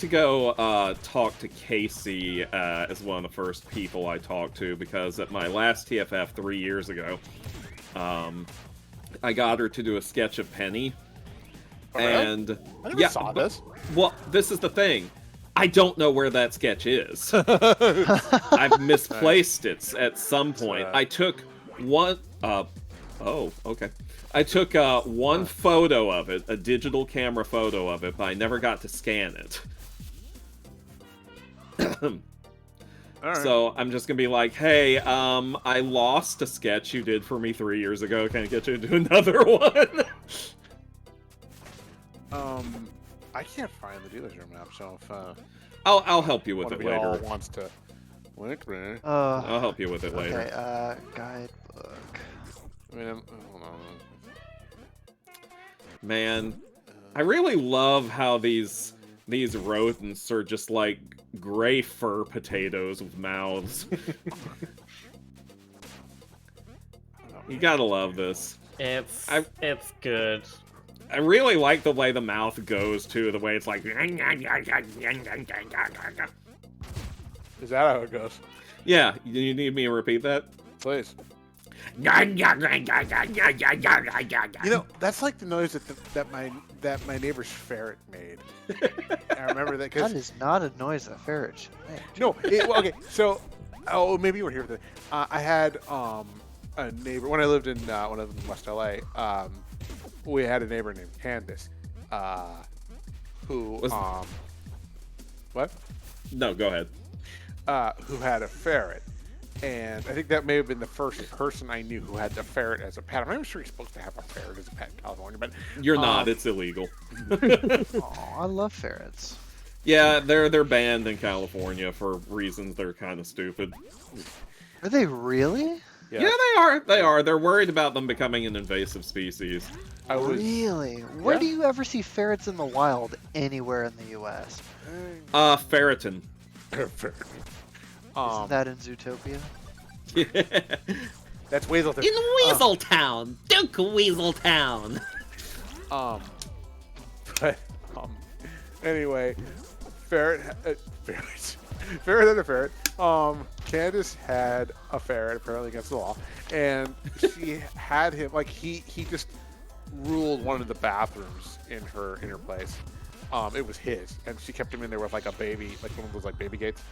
go talk to Casey as one of the first people I talked to, because at my last TFF 3 years ago, I got her to do a sketch of Penny. Oh, really? And I never saw this. Well, this is the thing. I don't know where that sketch is. I've misplaced it at some point. right. I took one. Oh, okay. I took one photo of it, a digital camera photo of it, but I never got to scan it. All right. So I'm just gonna be like, hey, I lost a sketch you did for me 3 years ago. Can I get you to do another one? I can't find the dealer's map, so if I'll help you with one it of y'all later. wants to link me, I'll help you with it later. Okay, guidebook. I mean, hold on. Man, I really love how these rodents are just like gray fur potatoes with mouths. You gotta love this. It's I- it's good. I really like the way the mouth goes too, the way it's like... Is that how it goes? Yeah, you need me to repeat that? Please. You know, that's like the noise that my neighbor's ferret made. I remember that because That is not a noise a ferret should make. no, well, okay. So, maybe you were here for that. I had a neighbor when I lived in West LA. We had a neighbor named Candace, who what? No, go ahead. Who had a ferret, And I think that may have been the first person I knew who had a ferret as a pet. I'm not even sure you're supposed to have a ferret as a pet in California, but You're not. It's illegal. Oh, I love ferrets. Yeah, they're banned in California for reasons that are kind of stupid. Are they really? Yeah, they are. They are. They're worried about them becoming an invasive species. I was Really? Where Yeah. do you ever see ferrets in the wild anywhere in the U.S.? Ferritin. ferret. Isn't that in Zootopia? That's Weasel. In Weaseltown, Duke Weaseltown. But anyway, ferret and a ferret. Candace had a ferret apparently against the law, and she had him like he just ruled one of the bathrooms in her place. It was his, and she kept him in there with like a baby, like one of those like baby gates.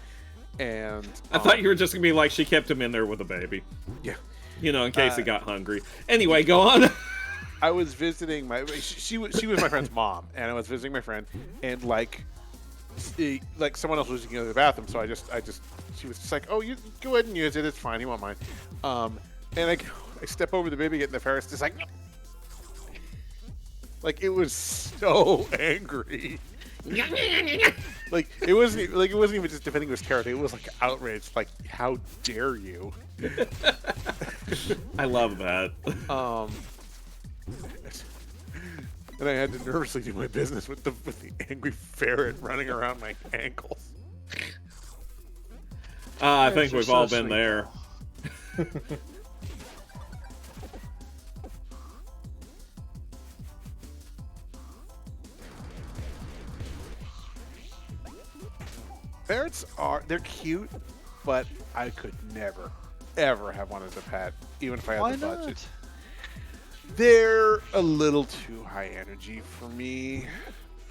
And I thought you were just gonna be like, she kept him in there with a baby. yeah. You know, in case he got hungry. Anyway, go on. I was visiting she was my friend's mom, and I was visiting my friend, and like someone else was using the bathroom, so I just she was just like, oh, you go ahead and use it, it's fine, he won't mind. And I step over the baby, get in the ferret, just like it was so angry. Like it wasn't even just defending his character, it was like outraged, like how dare you. I love that. And I had to nervously do my business with the angry ferret running around my ankles. I think Ferrets are we've so all been sweet, there. Ferrets they're cute, but I could never, ever have one as a pet, even if I had Why the budget. not? They're a little too high energy for me,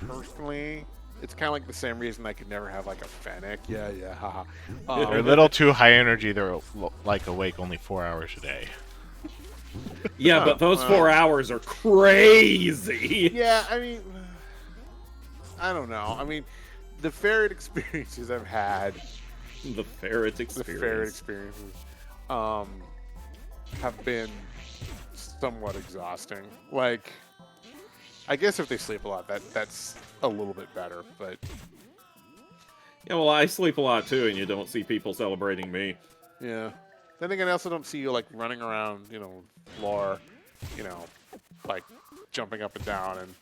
personally. It's kind of like the same reason I could never have like a fennec. Yeah, haha. They're a little too high energy. They're like awake only 4 hours a day. Yeah, but those 4 hours are crazy. Yeah, I mean, I don't know. I mean, the ferret experiences I've had, The ferret experience. have been somewhat exhausting. Like, I guess if they sleep a lot, that's a little bit better. But Yeah, well, I sleep a lot too, and you don't see people celebrating me. yeah, then again, I also don't see you like running around, floor, like jumping up and down, and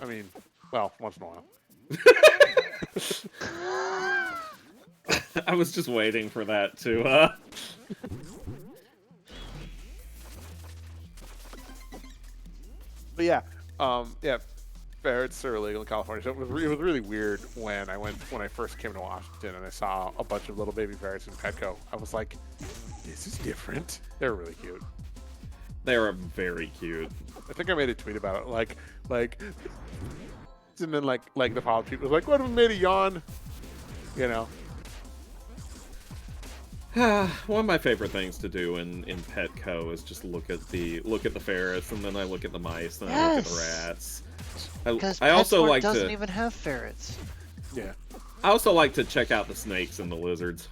I mean, well, once in a while. I was just waiting for that to. But yeah, ferrets are illegal in California. So it was really weird when I first came to Washington and I saw a bunch of little baby ferrets in Petco. I was like, this is different. They're really cute. They are very cute. I think I made a tweet about it, like, and then like the follow-up tweet was like, what if we made a yawn? One of my favorite things to do in Petco is just look at the ferrets, and then I look at the mice, and I look at the Yes. rats. Because I also PetSmart like doesn't to even have ferrets. Yeah. I also like to check out the snakes and the lizards.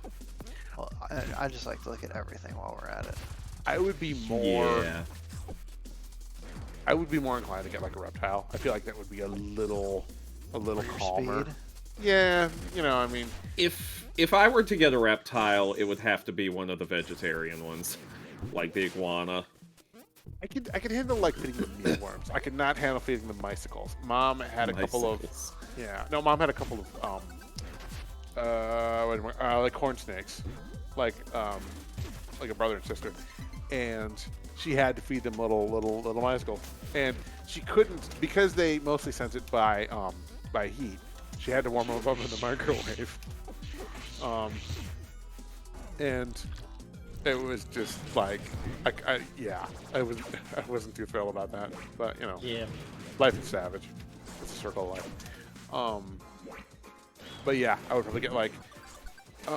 Well, I just like to look at everything while we're at it. I would be more. Yeah. I would be more inclined to get like a reptile. I feel like that would be a little For your calmer. speed. Yeah, I mean, If I were to get a reptile, it would have to be one of the vegetarian ones, like the iguana. I could handle like feeding them mealworms. I could not handle feeding them misicles. Mom had a couple of Icicles. Mom had a couple of like corn snakes, like a brother and sister, and she had to feed them little misicles, and she couldn't because they mostly sense it by heat. She had to warm them up in the microwave, and it was just like I wasn't too thrilled about that, but Yeah. life is savage. It's a circle of life. But yeah, I would probably get like a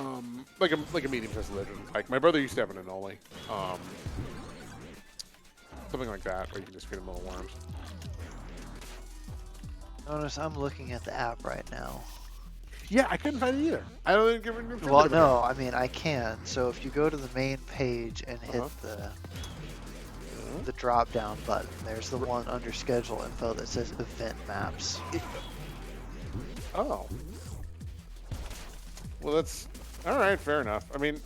medium-sized lizard. Like my brother used to have an anole, something like that, where you can just feed them little worms. Notice I'm looking at the app right now. Yeah, I couldn't find it either. I don't think Griffin. Well, no, I mean I can. So if you go to the main page and hit the drop down button, there's the one under schedule info that says event maps. Oh. Well, that's all right. Fair enough. I mean,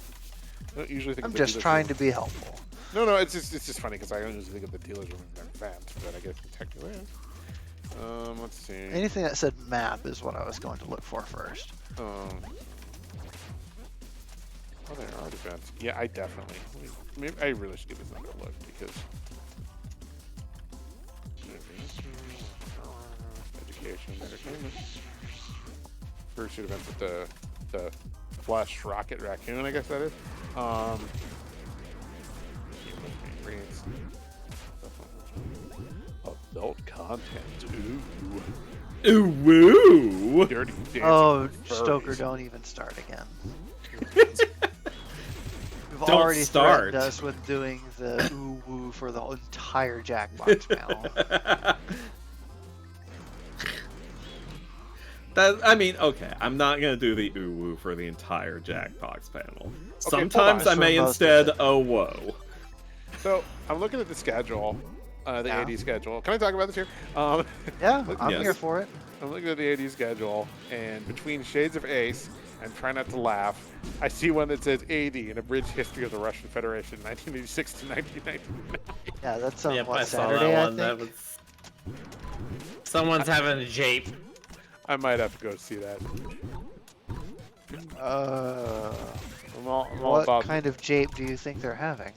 I don't usually think. I'm of the just dealers trying room. to be helpful. No, it's just funny because I don't usually think of the dealers room as an event, but I guess it technically is. Let's see. Anything that said map is what I was going to look for first. Oh, there are events. Yeah, I definitely. Maybe I really should give this another look because. Education, entertainment. First events with the Flush Rocket Raccoon, I guess that is. Adult content. Ooh. Ooh, woo! Dirty dancing Oh, furries. Stoker, don't even start again. We've Don't already start. threatened us with doing the ooh woo for the entire Jackbox panel. I mean, okay, I'm not gonna do the ooh woo for the entire Jackbox panel. hold Sometimes on. I may For most of instead it. oh whoa. So I'm looking at the schedule, the Yeah. AD schedule. Can I talk about this here? Yeah, I'm Yes. here for it. I'm looking at the AD schedule, and between Shades of Ace and Try Not to Laugh, I see one that says AD, an abridged history of the Russian Federation, 1986 to 1999. Yeah, that's on Yep, I what, saw Saturday, that I one. That think? was. Someone's having a jape. I might have to go see that. I'm all What about kind of jape do you think they're having?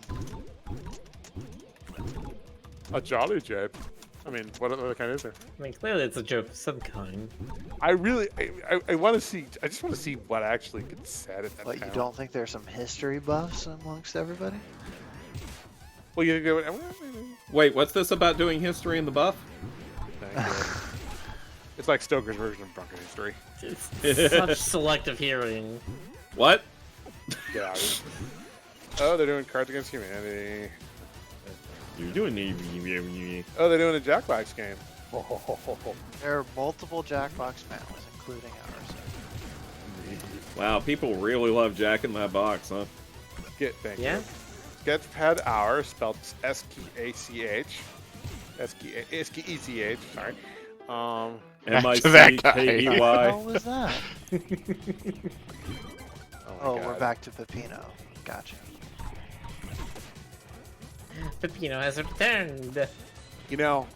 a jolly jape. I mean, what other kind is there? I mean, clearly it's a joke of some kind. I want to see. I just want to see what actually gets said at that What, you panel. don't think there's some history buffs amongst everybody? Well, you go. Wait, what's this about doing history in the buff? Thank you. It's like Stoker's version of Drunken History. It's such selective hearing. What? Yeah. Oh, they're doing Cards Against Humanity. You're doing Oh, they're doing a Jackbox game. There are multiple Jackbox panels, including ours. Wow, people really love Jack in that box, huh? Thank Yeah? you. Sketchpad Hour, spelled S-K-A-C-H. S-K-E-C-H, sorry. Back to that guy. What the M-I-C-K-E-Y. hell was that? Oh, my we're God. back to Pepino. Gotcha. Pepino has returned. You know,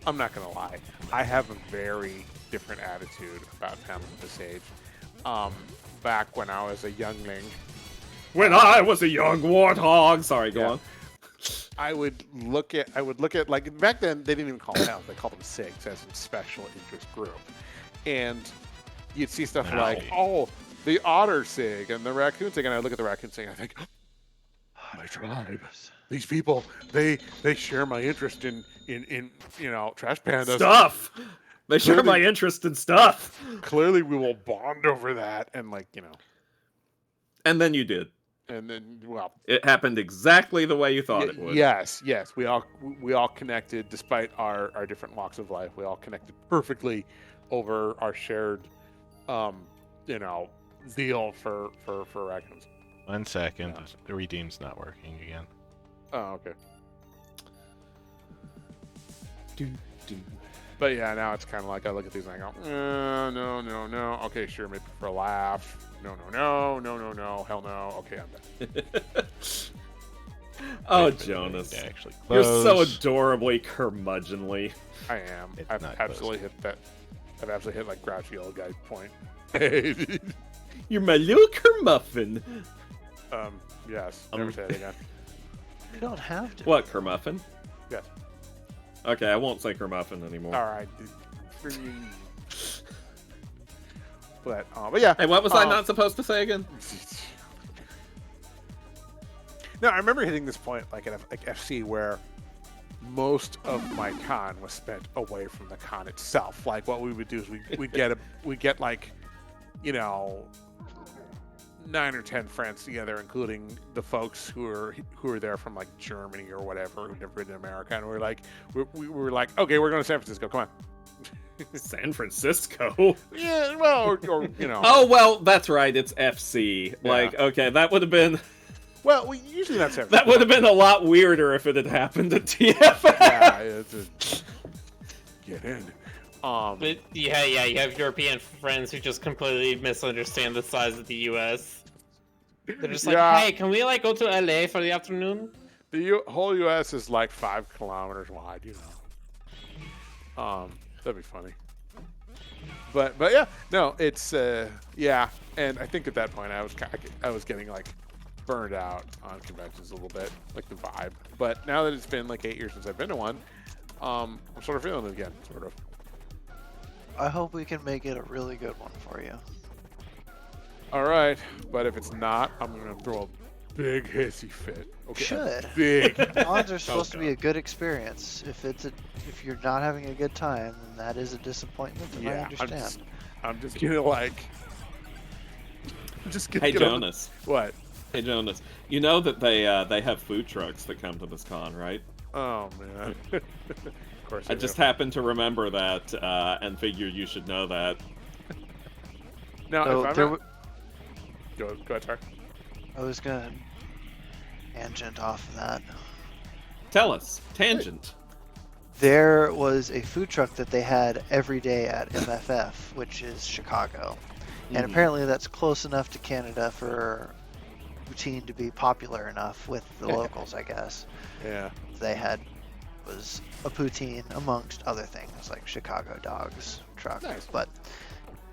I'm not gonna lie. I have a very different attitude about panels at this age. Back when I was a youngling, When I was a young warthog. Sorry, go Yeah. on. I would look at like back then they didn't even call them panels, they called them SIGs, as in special interest group. And you'd see stuff Wow. like, oh, the otter SIG and the raccoon SIG, and I look at the raccoon SIG and I think, my tribe. These people, they share my interest in trash pandas. Stuff! They share Clearly- my interest in stuff! Clearly we will bond over that, and And then you did. and then well, It happened exactly the way you thought it would. yes, we all connected despite our different walks of life. We all connected perfectly over our shared zeal for raccoons. 1 second. Yeah. The redeem's not working again. Oh, okay. But yeah, now it's kind of like I look at these and I go, no. Okay, sure, maybe for a laugh. No, hell no. Okay, I'm done. Oh, Wait for the Jonas. to actually You're so close. adorably curmudgeonly. I am. It's I've not absolutely hit that. I've absolutely hit like grouchy old guy point. Hey, You're my little curmuffin. yes. Never say it again. You don't have to. What, curmuffin? Yes. Okay, I won't say curmuffin anymore. All right. But yeah. Hey, what was I not supposed to say again? No, I remember hitting this point like at FC where most of my con was spent away from the con itself. Like what we would do is we get like 9 or 10 friends together, including the folks who are there from like Germany or whatever who've never been to America, and we were like, okay, we're going to San Francisco. Come on. San Francisco. Yeah, well, or you know. Oh well, that's right. It's FC. Yeah. Like, okay, that would have been Well, we usually not San that would have been a lot weirder if it had happened at TFF. Yeah, it's get in. But yeah, you have European friends who just completely misunderstand the size of the U.S. They're just like, Yeah. hey, can we like go to LA for the afternoon? The whole U.S. is like 5 kilometers wide, you know. That'd be funny. But yeah, no, it's yeah, and I think at that point I was getting like burned out on conventions a little bit, like the vibe. But now that it's been like 8 years since I've been to one, I'm sort of feeling it again, sort of. I hope we can make it a really good one for you. All right, but if it's not, I'm gonna throw a big hissy fit. Okay, Should. big. Cons are supposed to be a good experience. If you're not having a good time, then that is a disappointment, and I Yeah, understand. I'm just gonna like. I'm just gonna Hey get on- Jonas. What? Hey Jonas. You know that they have food trucks that come to this con, right? Oh man. Of course. I just happened to remember that and figured you should know that. now. So if I'm there not- go ahead, sorry. I was gonna tangent off of that. Tell us. Tangent. There was a food truck that they had every day at MFF, which is Chicago. And Mhm. apparently that's close enough to Canada for poutine to be popular enough with the locals, I guess. Yeah. They had was a poutine amongst other things like Chicago dogs truck. Nice. But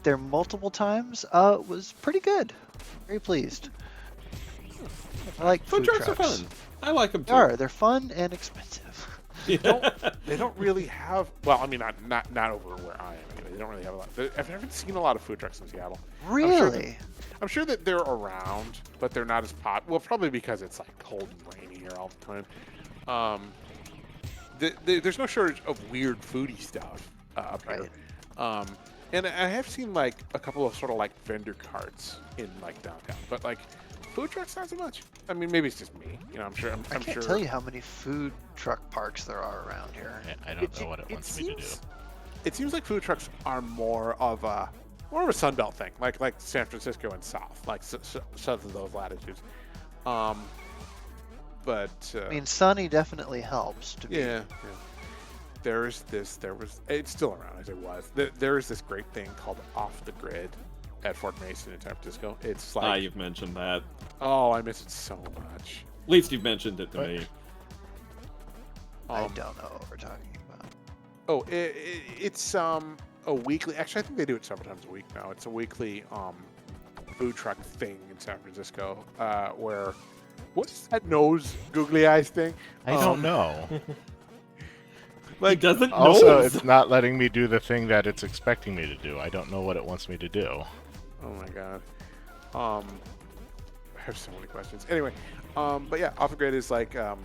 there multiple times was pretty good. Very pleased. I like Food trucks are fun. I like them They too. are. They're fun and expensive. They don't really have. Well, I mean, not over where I am. Anyway. They don't really have a lot. I've never seen a lot of food trucks in Seattle. Really? I'm sure that they're around, but they're not as pop. Well, probably because it's like cold and rainy here all the time. There's no shortage of weird foodie stuff up here. Right. And I have seen like a couple of sort of like vendor carts in like downtown, but like food trucks not so much. I mean, maybe it's just me. You know, I'm sure. I I'm can't sure. tell you how many food truck parks there are around here. I don't know what it wants me to do. It seems like food trucks are more of a Sunbelt thing, like San Francisco and south, like south of those latitudes. But I mean, sunny definitely helps to be. yeah. It's still around as it was. There is this great thing called Off the Grid at Fort Mason in San Francisco. It's like, You've mentioned that. oh, I miss it so much. At least you've mentioned it to What? me. I don't know what we're talking about. Oh, it's a weekly. Actually, I think they do it several times a week now. It's a weekly food truck thing in San Francisco where. What's that nose googly eyes thing? I don't know. He doesn't Also, know. it's not letting me do the thing that it's expecting me to do. I don't know what it wants me to do. Oh my god. I have so many questions. Anyway, but yeah, Off the Grid is like Yeah,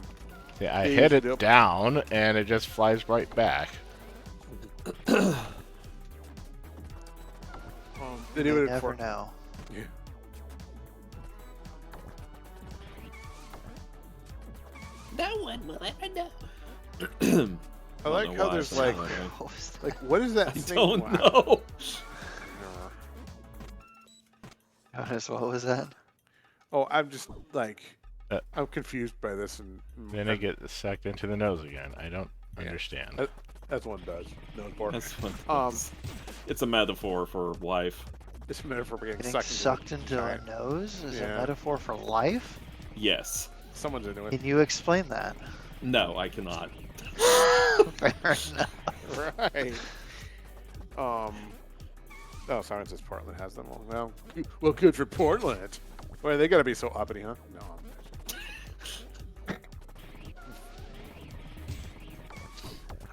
I They hit usually it do. down, and it just flies right back. they do You it never for. know. Yeah. No one will ever know. I like know how why there's I like, feel that way. What was that? like what is that I thing? don't Wow. know. Jonas, what was that? Oh, I'm just like, Uh, I'm confused by this, and Then it gets sucked into the nose again. I don't understand. that's one does. No more. That's what Um, it's a metaphor for life. It's a metaphor for getting Getting sucked into a giant- nose is Yeah. a metaphor for life? Yes. Someone's into it. Can you explain that? No, I cannot. Fair enough. Right. Oh, Simon says Portland has them. Well, good for Portland. Well, they gotta be so uppity, huh? No.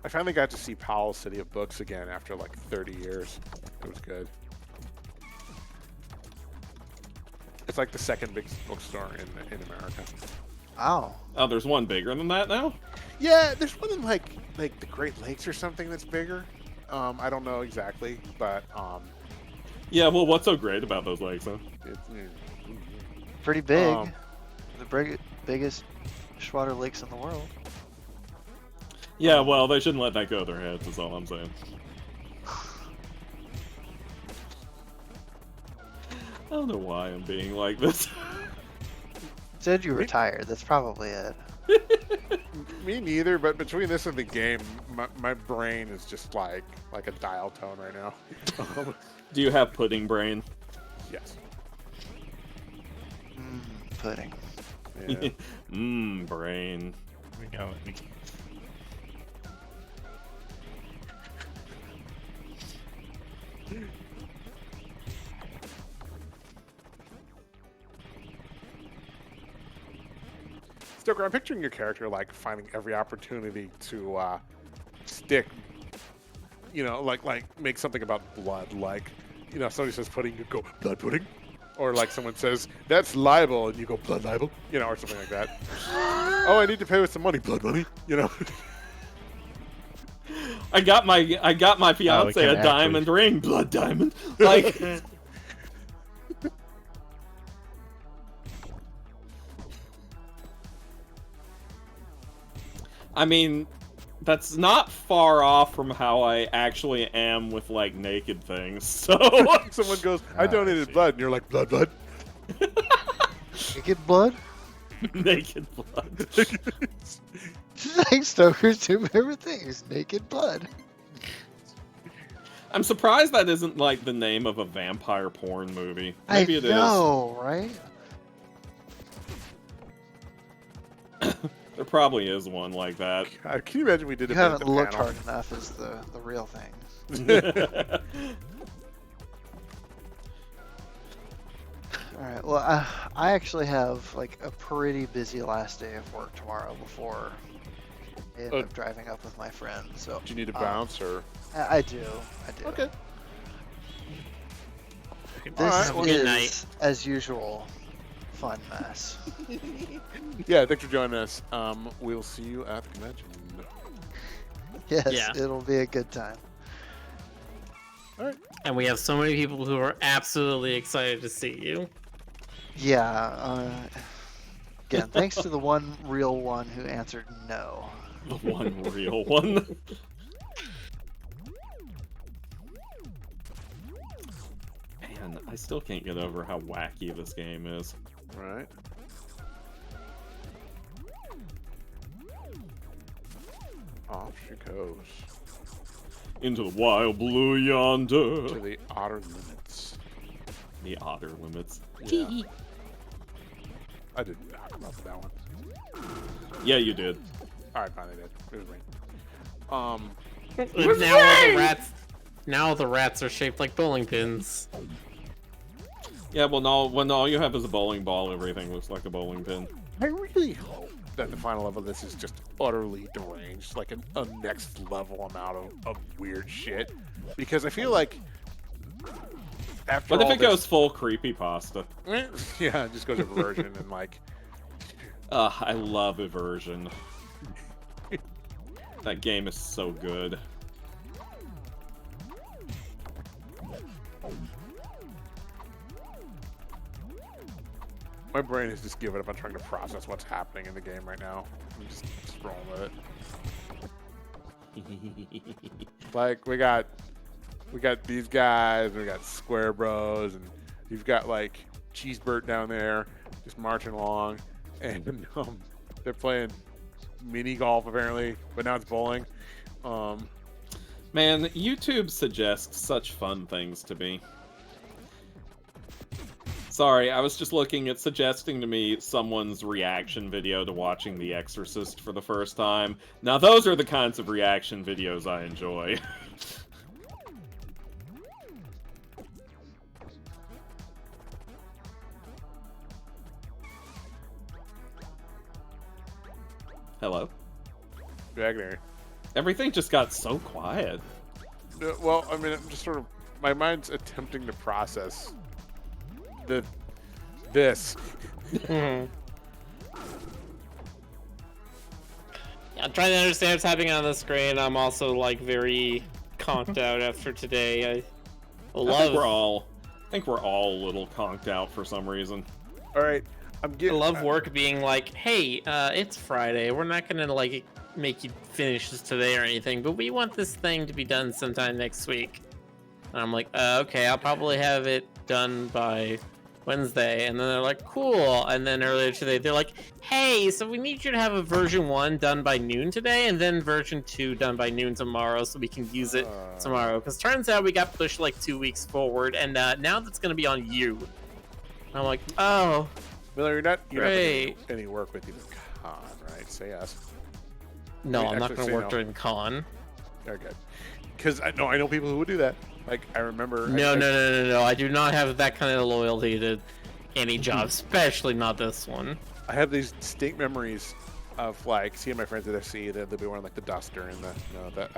I finally got to see Powell's City of Books again after like 30 years. It was good. It's like the second biggest bookstore in America. Wow. Oh, there's one bigger than that now? Yeah, there's one in like the Great Lakes or something that's bigger. I don't know exactly, but Yeah, well, what's so great about those lakes, huh? it's Pretty big. Um, The biggest freshwater lakes in the world. Yeah, well, they shouldn't let that go to their heads, is all I'm saying. don't know why I'm being like this. Said you were tired. That's probably it. Me neither, but between this and the game, my brain is just like a dial tone right now. Do you have pudding brain? Yes. Pudding. Yeah. Brain. We go. Stoker, I'm picturing your character like finding every opportunity to stick, like make something about blood. Like, somebody says pudding, you go blood pudding, or like someone says that's libel, and you go blood libel, or something like that. Oh, I need to pay with some money, blood money, I got my fiance can a actually- diamond ring, blood diamond. Like, I mean, that's not far off from how I actually am with like naked things. So Someone goes, I donated blood, and you're like blood. Naked blood? naked blood. Like Stoker's two favorite things. Naked blood. I'm surprised that isn't like the name of a vampire porn movie. Maybe it is. I know, right? There probably is one like that. God, can you imagine we did You it at haven't the looked panel? hard enough is the real thing. Alright, well, I actually have like a pretty busy last day of work tomorrow before I end Oh. up driving up with my friend. So Do you need to bounce or? I do. Okay. This Alright, well, is, good night. as usual, fun mess. Yeah, thanks for joining us. We'll see you at the convention. Yes, Yeah. it'll be a good time. And we have so many people who are absolutely excited to see you. Yeah. Again, thanks to the one real one who answered no. The one real one. Man, I still can't get over how wacky this game is. Right. Off she goes Into the wild blue yonder. to the outer limits. The otter limits. Yeah. I didn't talk about that one. Yeah, you did. All right, fine, I did. It was me. Now all the rats. Now all the rats are shaped like bowling pins. Yeah, well, when all you have is a bowling ball, everything looks like a bowling pin. I really hope that the final level of this is just utterly deranged, like a next level amount of weird shit. Because I feel like after What if all it goes full creepypasta? this, yeah, it just goes inversion and like I love Eversion. That game is so good. my brain has just given up on trying to process what's happening in the game right now. I'm just rolling with it. Like we got these guys, we got Square Bros, and you've got like Cheesebert down there just marching along, and they're playing mini golf apparently, but now it's bowling. Man, YouTube suggests such fun things to me. Sorry, I was just looking at suggesting to me someone's reaction video to watching The Exorcist for the first time. Now those are the kinds of reaction videos I enjoy. Hello? Wagner. Everything just got so quiet. Well, I mean, I'm just sort of my mind's attempting to process this. Yeah, I'm trying to understand what's happening on the screen. I'm also like very conked out after today. I I think we're all a little conked out for some reason. All right, I'm I getting. love work being like, hey, it's Friday. We're not gonna like make you finish this today or anything, but we want this thing to be done sometime next week. And I'm like, okay, I'll probably have it done by Wednesday, and then they're like, cool. And then earlier today, they're like, hey, so we need you to have a version 1 done by noon today, and then version 2 done by noon tomorrow, so we can use it tomorrow. Because turns out we got pushed like 2 weeks forward, and now that's gonna be on you. I'm like, oh, Miller, you're not great. doing any work with you this con, right? Say yes. No, Wait, I'm not actually gonna say work no. during con. Okay. Because I know people who would do that. Like I remember. No. I do not have that kind of loyalty to any job, especially not this one. I have these distinct memories of like seeing my friends at FC. They'll be wearing like the duster and the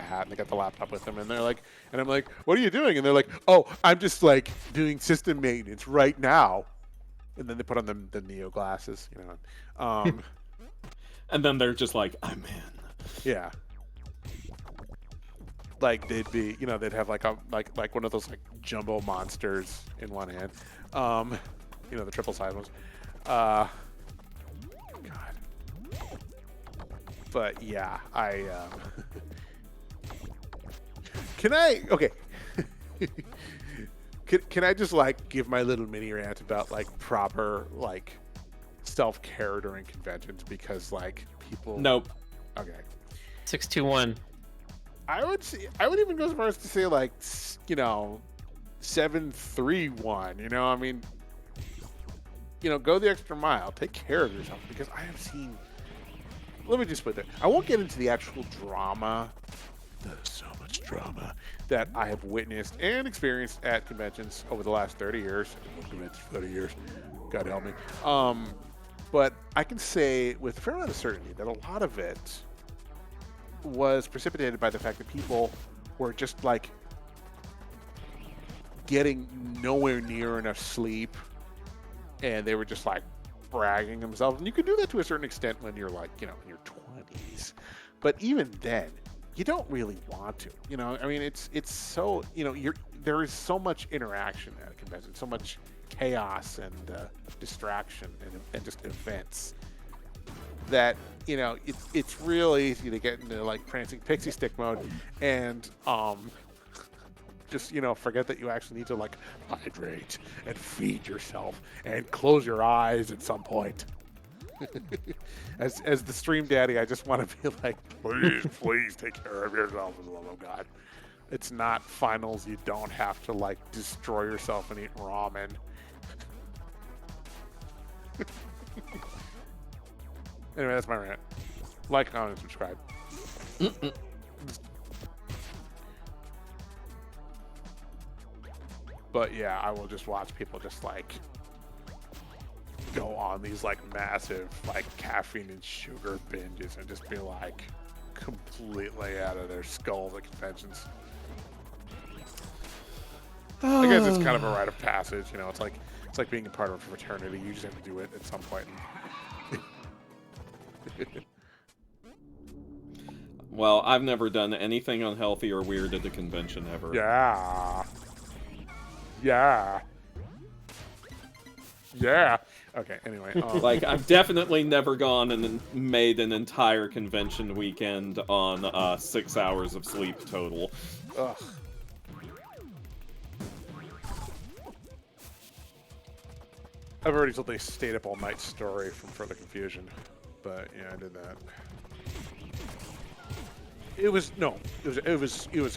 hat, and they got the laptop with them, and they're like, and I'm like, what are you doing? And they're like, oh, I'm just like doing system maintenance right now. And then they put on the Neo glasses, And then they're just like, I'm in. Yeah. Like they'd be, they'd have like one of those like jumbo monsters in one hand, the triple side ones. God. But yeah, can I? Okay. Can I just like give my little mini rant about like proper like self-care during conventions because like people. Nope. Okay. 621. I would even go as far as to say like 731. I mean, go the extra mile. Take care of yourself because I have seen. Let me just put it there. I won't get into the actual drama. There's so much drama that I have witnessed and experienced at conventions over the last 30 years. Conventions 30 years. God help me. But I can say with a fair amount of certainty that a lot of it was precipitated by the fact that people were just like getting nowhere near enough sleep, and they were just like bragging themselves. And you can do that to a certain extent when you're like, in your 20s, but even then, you don't really want to. I mean, it's so there is so much interaction at a convention, so much chaos and distraction and just events that it's real easy to get into like prancing pixie stick mode and just forget that you actually need to like hydrate and feed yourself and close your eyes at some point. as the stream daddy, I just want to be like, please take care of yourself for the love of God. It's not finals. You don't have to like destroy yourself and eat ramen. Anyway, that's my rant. Like, comment, and subscribe. But yeah, I will just watch people just like go on these like massive like caffeine and sugar binges and just be like completely out of their skulls at conventions. I guess it's kind of a rite of passage, it's like being a part of a fraternity. You just have to do it at some point. Well, I've never done anything unhealthy or weird at the convention ever. Yeah. Okay, anyway. Like, I've definitely never gone and made an entire convention weekend on 6 hours of sleep total. Ugh. I've already told the stayed up all night story from Further Confusion, but yeah, I did that. It was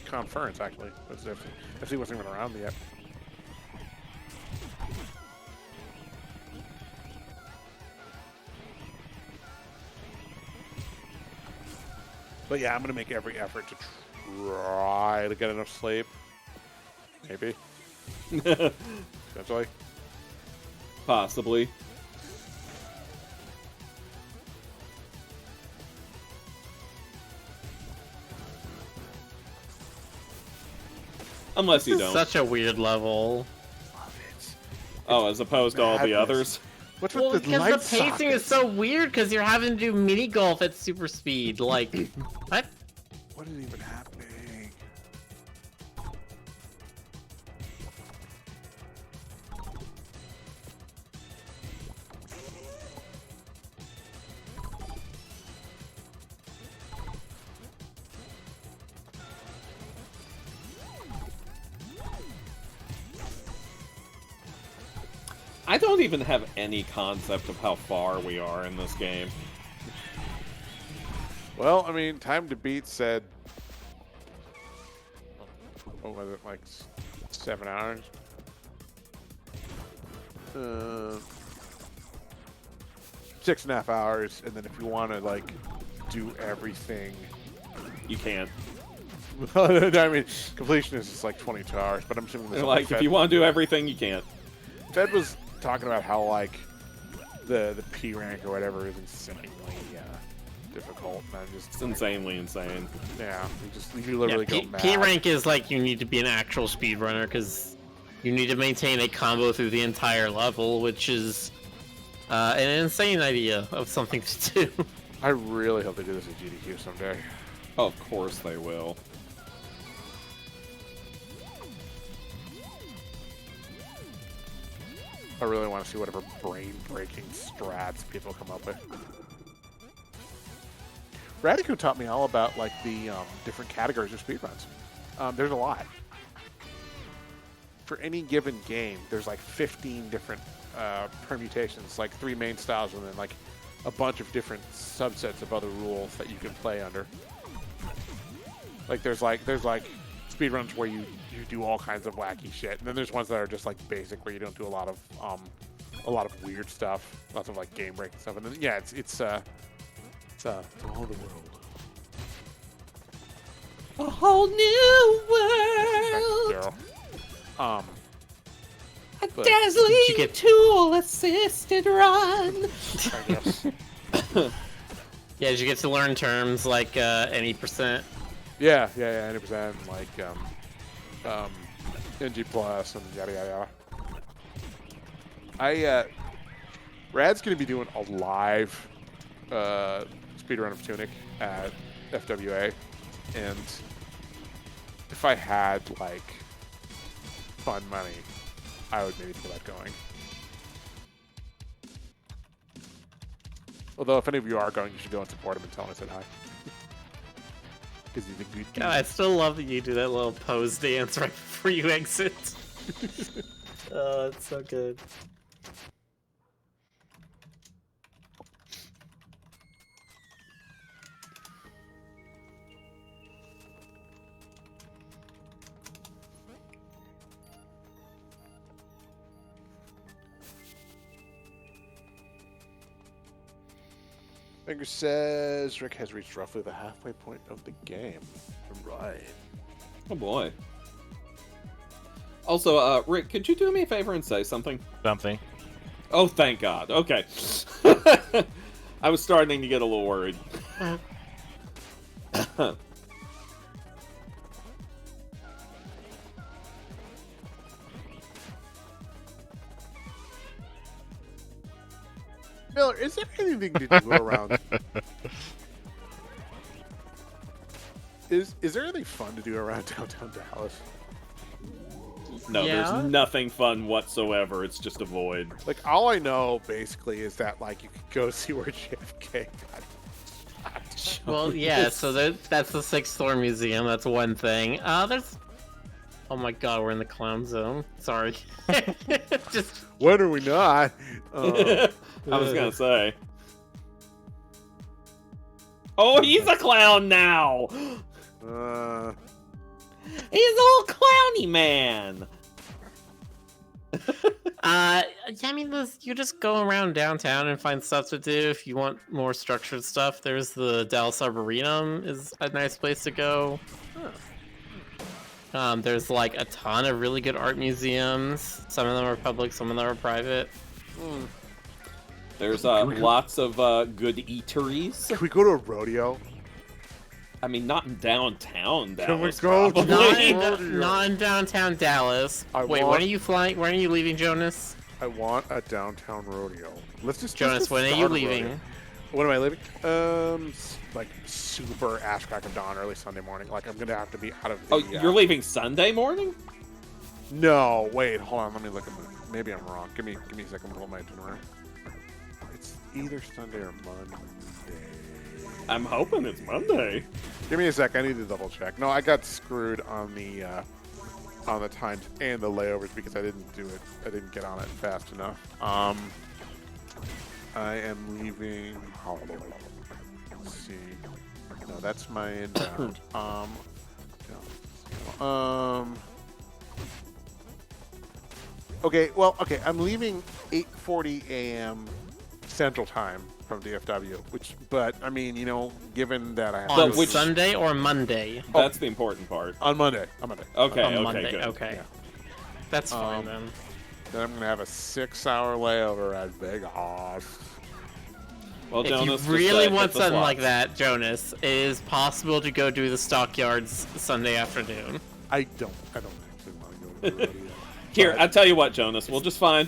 conference actually. FC wasn't even around yet. But yeah, I'm gonna make every effort to try to get enough sleep. Maybe. Eventually. Possibly. Unless you This is don't. such a weird level. Love it. Oh, as opposed to all the madness. others. What's Well, with the because light the pacing is so weird because you're having to do mini golf at super speed. Like, what? What is even happening? I don't even have any concept of how far we are in this game. Well, I mean, Time to Beat said, what was it, like 7 hours? 6.5 hours, and then if you want to like do everything, You can't. I mean, completion is just like 22 hours, but I'm assuming there's Like, if you want to do everything, you can't. Fed was talking about how like the P rank or whatever is insanely difficult, and I'm just It's insanely insane. yeah, you literally go mad. P rank is like you need to be an actual speedrunner because you need to maintain a combo through the entire level, which is an insane idea of something to do. I really hope they do this at GDQ someday. Oh, of course they will. I really want to see whatever brain-breaking strats people come up with. Radico taught me all about like the different categories of speedruns. There's a lot. For any given game, there's like 15 different permutations, like 3 main styles, and then like a bunch of different subsets of other rules that you can play under. Like there's like speedruns where you do all kinds of wacky shit, and then there's ones that are just like basic where you don't do a lot of weird stuff, lots of like game breaking stuff, and then yeah, it's all the world. A whole new Thanks, world. Daryl. A but- dazzling tool-assisted run. I guess. Yeah, did you get to learn terms like any percent? Yeah, 100%, like NG plus and yada yada yada. Rad's gonna be doing a live speedrun of Tunic at FWA, and if I had like fun money, I would maybe get that going. Although if any of you are going, you should go and support him and tell him I said hi. Because he's a good dude. God, I still love that you do that little pose dance right before you exit. Oh, it's so good. Finger says Rick has reached roughly the halfway point of the game. Right. Oh boy. Also, Rick, could you do me a favor and say something? Something. Oh, thank God. Okay. I was starting to get a little worried. Miller, is there anything to do around? Is there anything fun to do around downtown Dallas? No, Yeah? there's nothing fun whatsoever. It's just a void. Like, all I know basically is that like you could go see where JFK got shot. Well, yeah, so that's the Sixth Floor Museum. That's one thing. There's... Oh my god, we're in the clown zone. Sorry. Just... When are we not? I was gonna say. Oh, he's a clown now! He's all clowny man! I mean, you just go around downtown and find stuff to do. If you want more structured stuff, there's the Dallas Arboretum is a nice place to go. There's like a ton of really good art museums. Some of them are public, some of them are private. There's lots of good eateries. Can we go to a rodeo? I mean, not in downtown Dallas. Can we go probably. Not in downtown Dallas. Wait, when are you flying? When are you leaving, Jonas? I want a downtown rodeo. Jonas, when are you leaving? Rodeo. When am I leaving? Like super ass crack of dawn, early Sunday morning. Like I'm gonna have to be out of. The, Oh, you're leaving Sunday morning? No, wait, hold on. Let me look at my. Maybe I'm wrong. Give me a second. Hold my itinerary. It's either Sunday or Monday. I'm hoping it's Monday. Give me a sec. I need to double check. No, I got screwed on the on the times and the layovers because I didn't do it. I didn't get on it fast enough. I am leaving. Let's see. No, that's my inbound. Okay. Well, okay. I'm leaving 8:40 a.m. Central Time from DFW. But I mean, you know, given that I have On to go Sunday or Monday? That's the important part. on Monday. On Monday. Okay, On okay, Monday. good. Okay. Yeah. That's fine then. Then I'm gonna have a 6-hour layover at Vegas. Well, If Jonas, you just, really hit want the something like slots. that, Jonas, it is possible to go do the stockyards Sunday afternoon. I don't actually want to go to the rodeo. Here, But- I'll tell you what, Jonas. We'll just find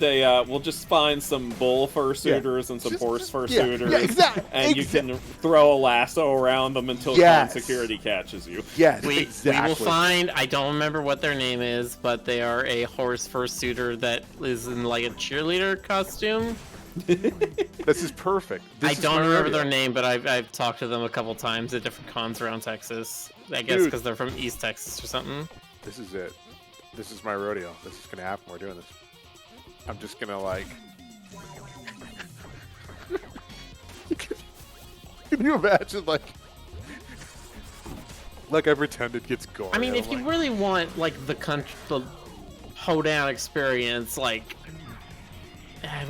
some bull fursuiters and some horse fursuiters. Yeah, exactly. And you can throw a lasso around them until Yes. security catches you. Yes, We exactly. will find, I don't remember what their name is, but they are a horse fursuiter that is in like a cheerleader costume. This is perfect. This I is don't my remember rodeo. their name, but I've talked to them a couple times at different cons around Texas. I guess Dude. because they're from East Texas or something. This is it. This is my rodeo. This is gonna happen. We're doing this. I'm just gonna like. Can you imagine like I pretend it gets gory? I mean, I'm if you like, really want like the hoedown experience, like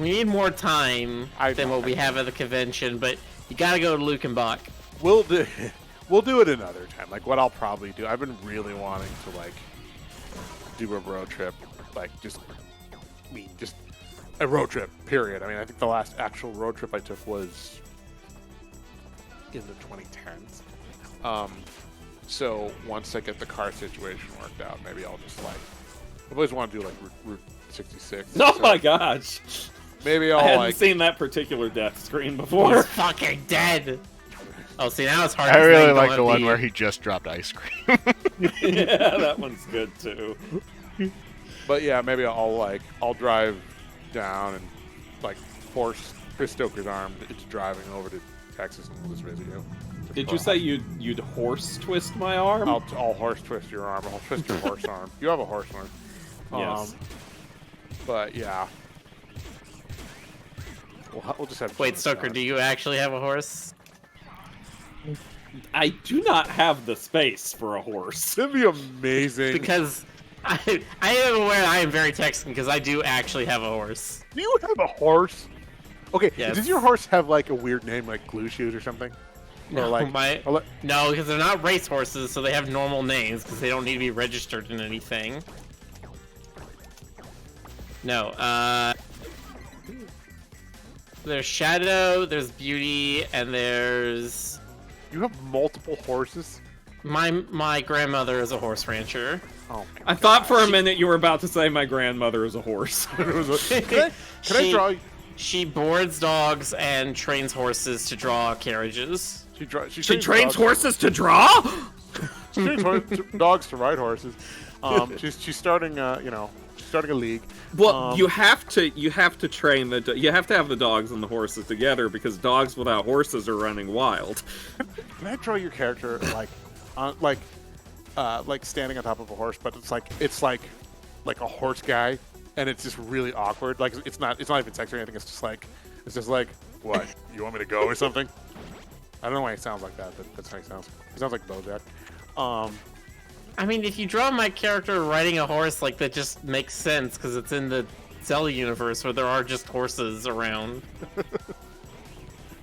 we need more time I than know, what we I have at the convention, but you gotta go to Lukenbach. we'll do it another time. Like what I'll probably do. I've been really wanting to like do a road trip, like just a road trip. Period. I mean, I think the last actual road trip I took was in the 2010s. So once I get the car situation worked out, maybe I'll just like. I've always wanted to do like Route 66. Oh so my gosh! Maybe I I'll hadn't like. seen that particular death screen before. He's fucking dead. Oh, see, now it's hard. I 'cause really they like don't the one have where he just dropped ice cream. Yeah, that one's good too. But yeah, maybe I'll drive down and like force Chris Stoker's arm into driving over to Texas and we'll just visit you. Did you say you'd horse twist my arm? I'll horse twist your arm. I'll twist your horse arm. You have a horse arm. Yes. But yeah. We'll just have. Wait, Jonas Stoker, on. do you actually have a horse? I do not have the space for a horse. That'd be amazing. Because I am aware I am very Texan because I do actually have a horse. Do you have a horse? Okay. Yes. Does your horse have like a weird name, like Glue Shoes or something? Or like No, because they're not race horses, so they have normal names because they don't need to be registered in anything. No, there's Shadow, there's Beauty, and there's You have multiple horses. my grandmother is a horse rancher. Oh. I thought for a minute you were about to say my grandmother is a horse. Can I draw? She boards dogs and trains horses to draw carriages. She trains horses to draw? She trains dogs to ride horses. She's starting starting a league. Well, you have to train you have to have the dogs and the horses together because dogs without horses are running wild. Can I draw your character like standing on top of a horse, but it's like a horse guy, and it's just really awkward. Like it's not even sexy or anything. It's just like what, you want me to go or something? I don't know why he sounds like that, but that's how he sounds. He sounds like BoJack. I mean, if you draw my character riding a horse, like that just makes sense because it's in the Zelda universe where there are just horses around.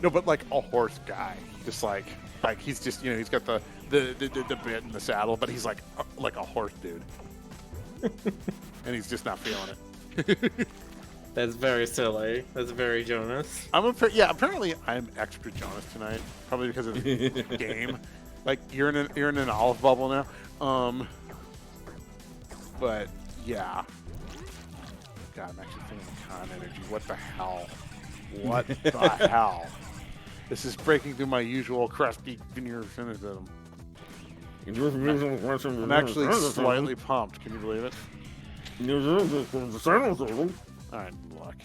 No, but like a horse guy, just like he's just he's got the bit in the saddle, but he's like a horse dude, and he's just not feeling it. That's very silly. That's very Jonas. Apparently I'm extra Jonas tonight, probably because of the game. Like you're in an olive bubble now. But yeah. God, I'm actually feeling the con energy. What the hell? What the hell? This is breaking through my usual crusty veneer cynicism. I'm actually slightly pumped. Can you believe it? All right, luck.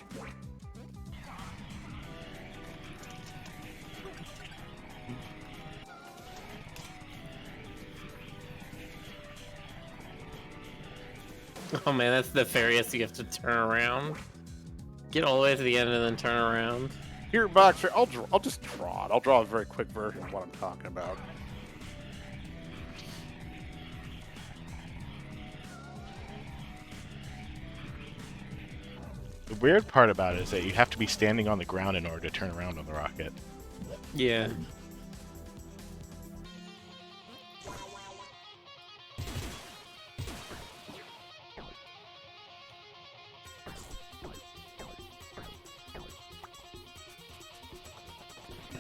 Oh man, that's nefarious. You have to turn around. Get all the way to the end and then turn around. Here, Boxer, I'll just draw it. I'll draw a very quick version of what I'm talking about. The weird part about it is that you have to be standing on the ground in order to turn around on the rocket. Yeah.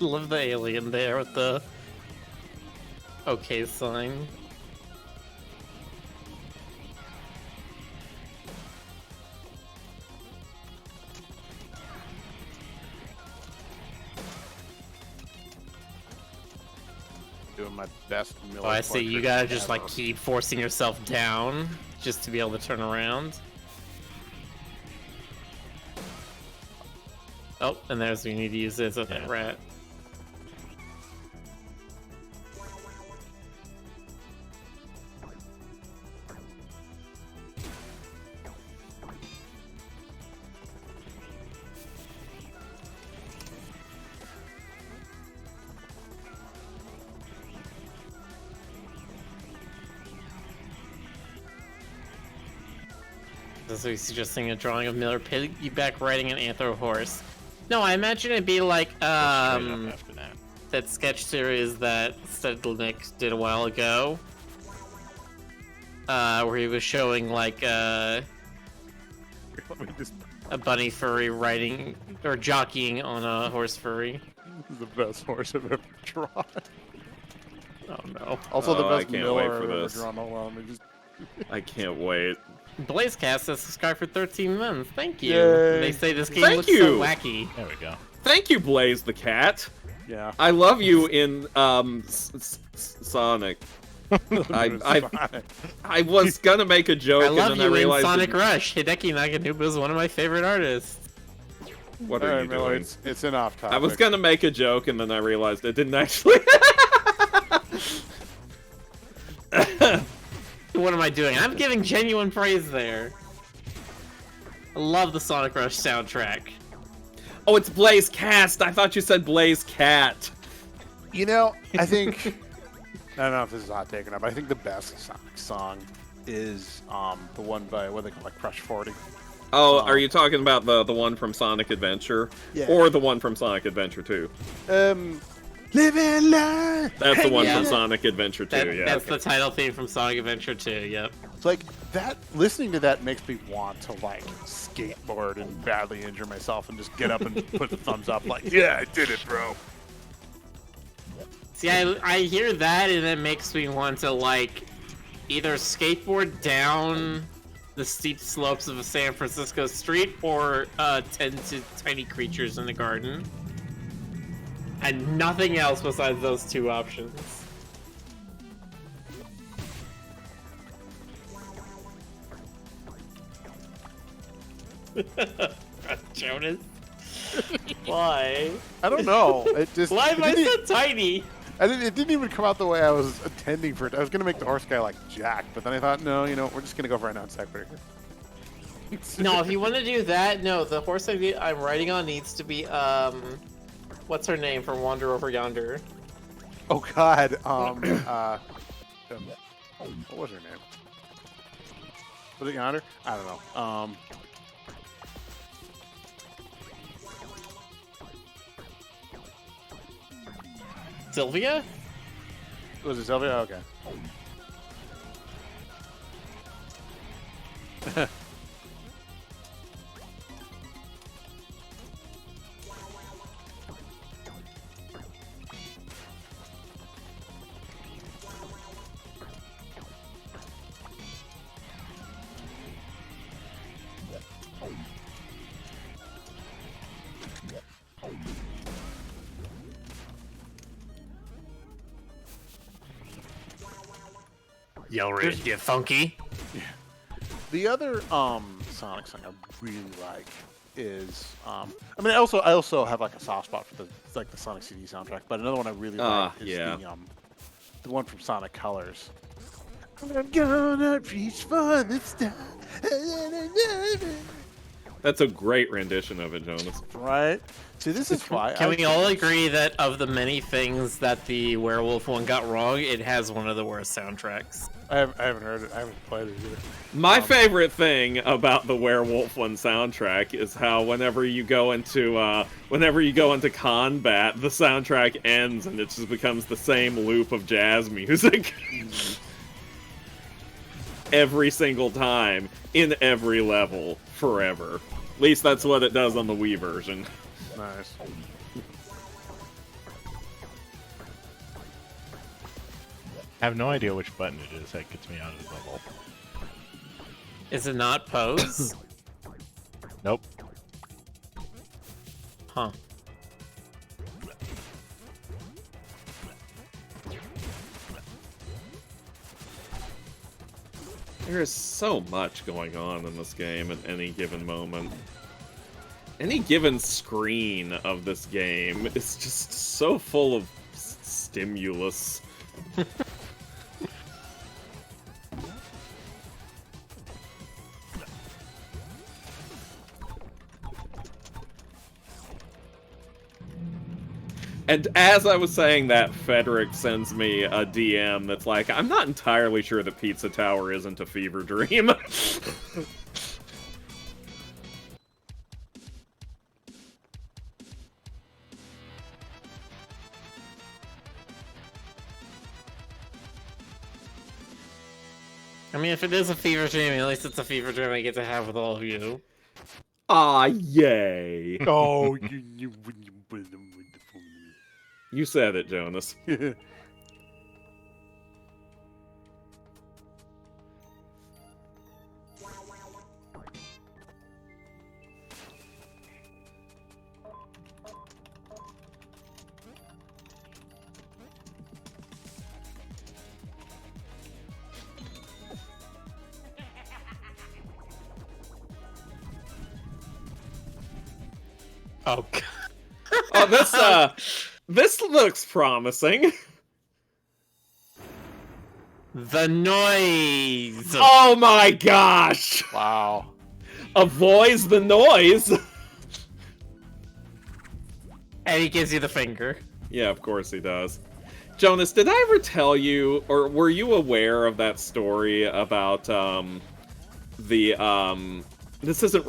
Love the alien there with the okay sign. Doing my best. Oh, I see. You gotta just like ever. keep forcing yourself down just to be able to turn around. Oh, and there's what you need to use this with that rat. So he's suggesting a drawing of Miller piggyback riding an anthro horse. No, I imagine it'd be like Straight up after that. that sketch series that Stedlnick did a while ago, where he was showing like Let me just. a bunny furry riding or jockeying on a horse furry. This is the best horse I've ever drawn. Oh no. Also, the Oh, I best can't Miller wait I've for ever this. drawn. Hold on, let me just. I can't wait. Blazecast has subscribed for 13 months. Thank you. Yay. They say this game Thank looks you. so wacky. There we go. Thank you, Blaze the cat. Yeah. I love you in Sonic. I was gonna make a joke I and love then you I in realized Sonic Rush. Hideki Naganuba is one of my favorite artists. what are Alright, you Miller, doing? it's an off topic. I was gonna make a joke and then I realized it didn't actually. What am I doing? I'm giving genuine praise there. I love the Sonic Rush soundtrack. Oh, it's Blaze Cast. I thought you said Blaze Cat. You know, I think I don't know if this is hot take or not, but I think the best Sonic song is the one by what they call like Crush 40. Oh, are you talking about the one from Sonic Adventure? Yeah. Or the one from Sonic Adventure 2? Living life. That's the one Yeah. from Sonic Adventure 2, That, yeah. that's the title theme from Sonic Adventure 2, yep. It's like that. Listening to that makes me want to like skateboard and badly injure myself and just get up and put the thumbs up, like, yeah, I did it, bro. See, I hear that and it makes me want to, like, either skateboard down the steep slopes of a San Francisco street or tend to tiny creatures in the garden. And nothing else besides those two options. Jonas? Why? I don't know. It just. Why am I it didn't- so tiny? it didn't even come out the way I was intending for it. I was gonna make the horse guy like Jack, but then I thought, no, you know, we're just gonna go for a non-sequitur. No, if you want to do that, no, the horse I'm riding on needs to be, what's her name from Wander Over Yonder? Oh God. What was her name? Was it Yonder? I don't know. Sylvia? Was it Sylvia? Okay. Yo, Rich, you funky? The other Sonic song I really like is I mean I also have like a soft spot for the Sonic CD soundtrack, but another one I really like is yeah. the one from Sonic Colors. I'm gonna reach for the star. That's a great rendition of it, Jonas. Right? See, this is why. Can we all agree that of the many things that the werewolf one got wrong, it has one of the worst soundtracks? I haven't heard it. I haven't played it either. My favorite thing about the Werewolf One soundtrack is how whenever you go into combat, the soundtrack ends and it just becomes the same loop of jazz music. Every single time, in every level, forever. At least that's what it does on the Wii version. Nice. I have no idea which button it is that gets me out of the bubble. Is it not pose? Nope. Huh. There is so much going on in this game at any given moment. Any given screen of this game is just so full of stimulus. And as I was saying that, Frederick sends me a DM that's like, I'm not entirely sure that Pizza Tower isn't a fever dream. I mean, if it is a fever dream, at least it's a fever dream I get to have with all of you. Ah, yay. Oh, You said it, Jonas. Oh, God. Oh, this looks promising. The noise! Oh my gosh! wow. Avoids the noise! And he gives you the finger. Yeah, of course he does. Jonas, did I ever tell you, or were you aware of that story about, this isn't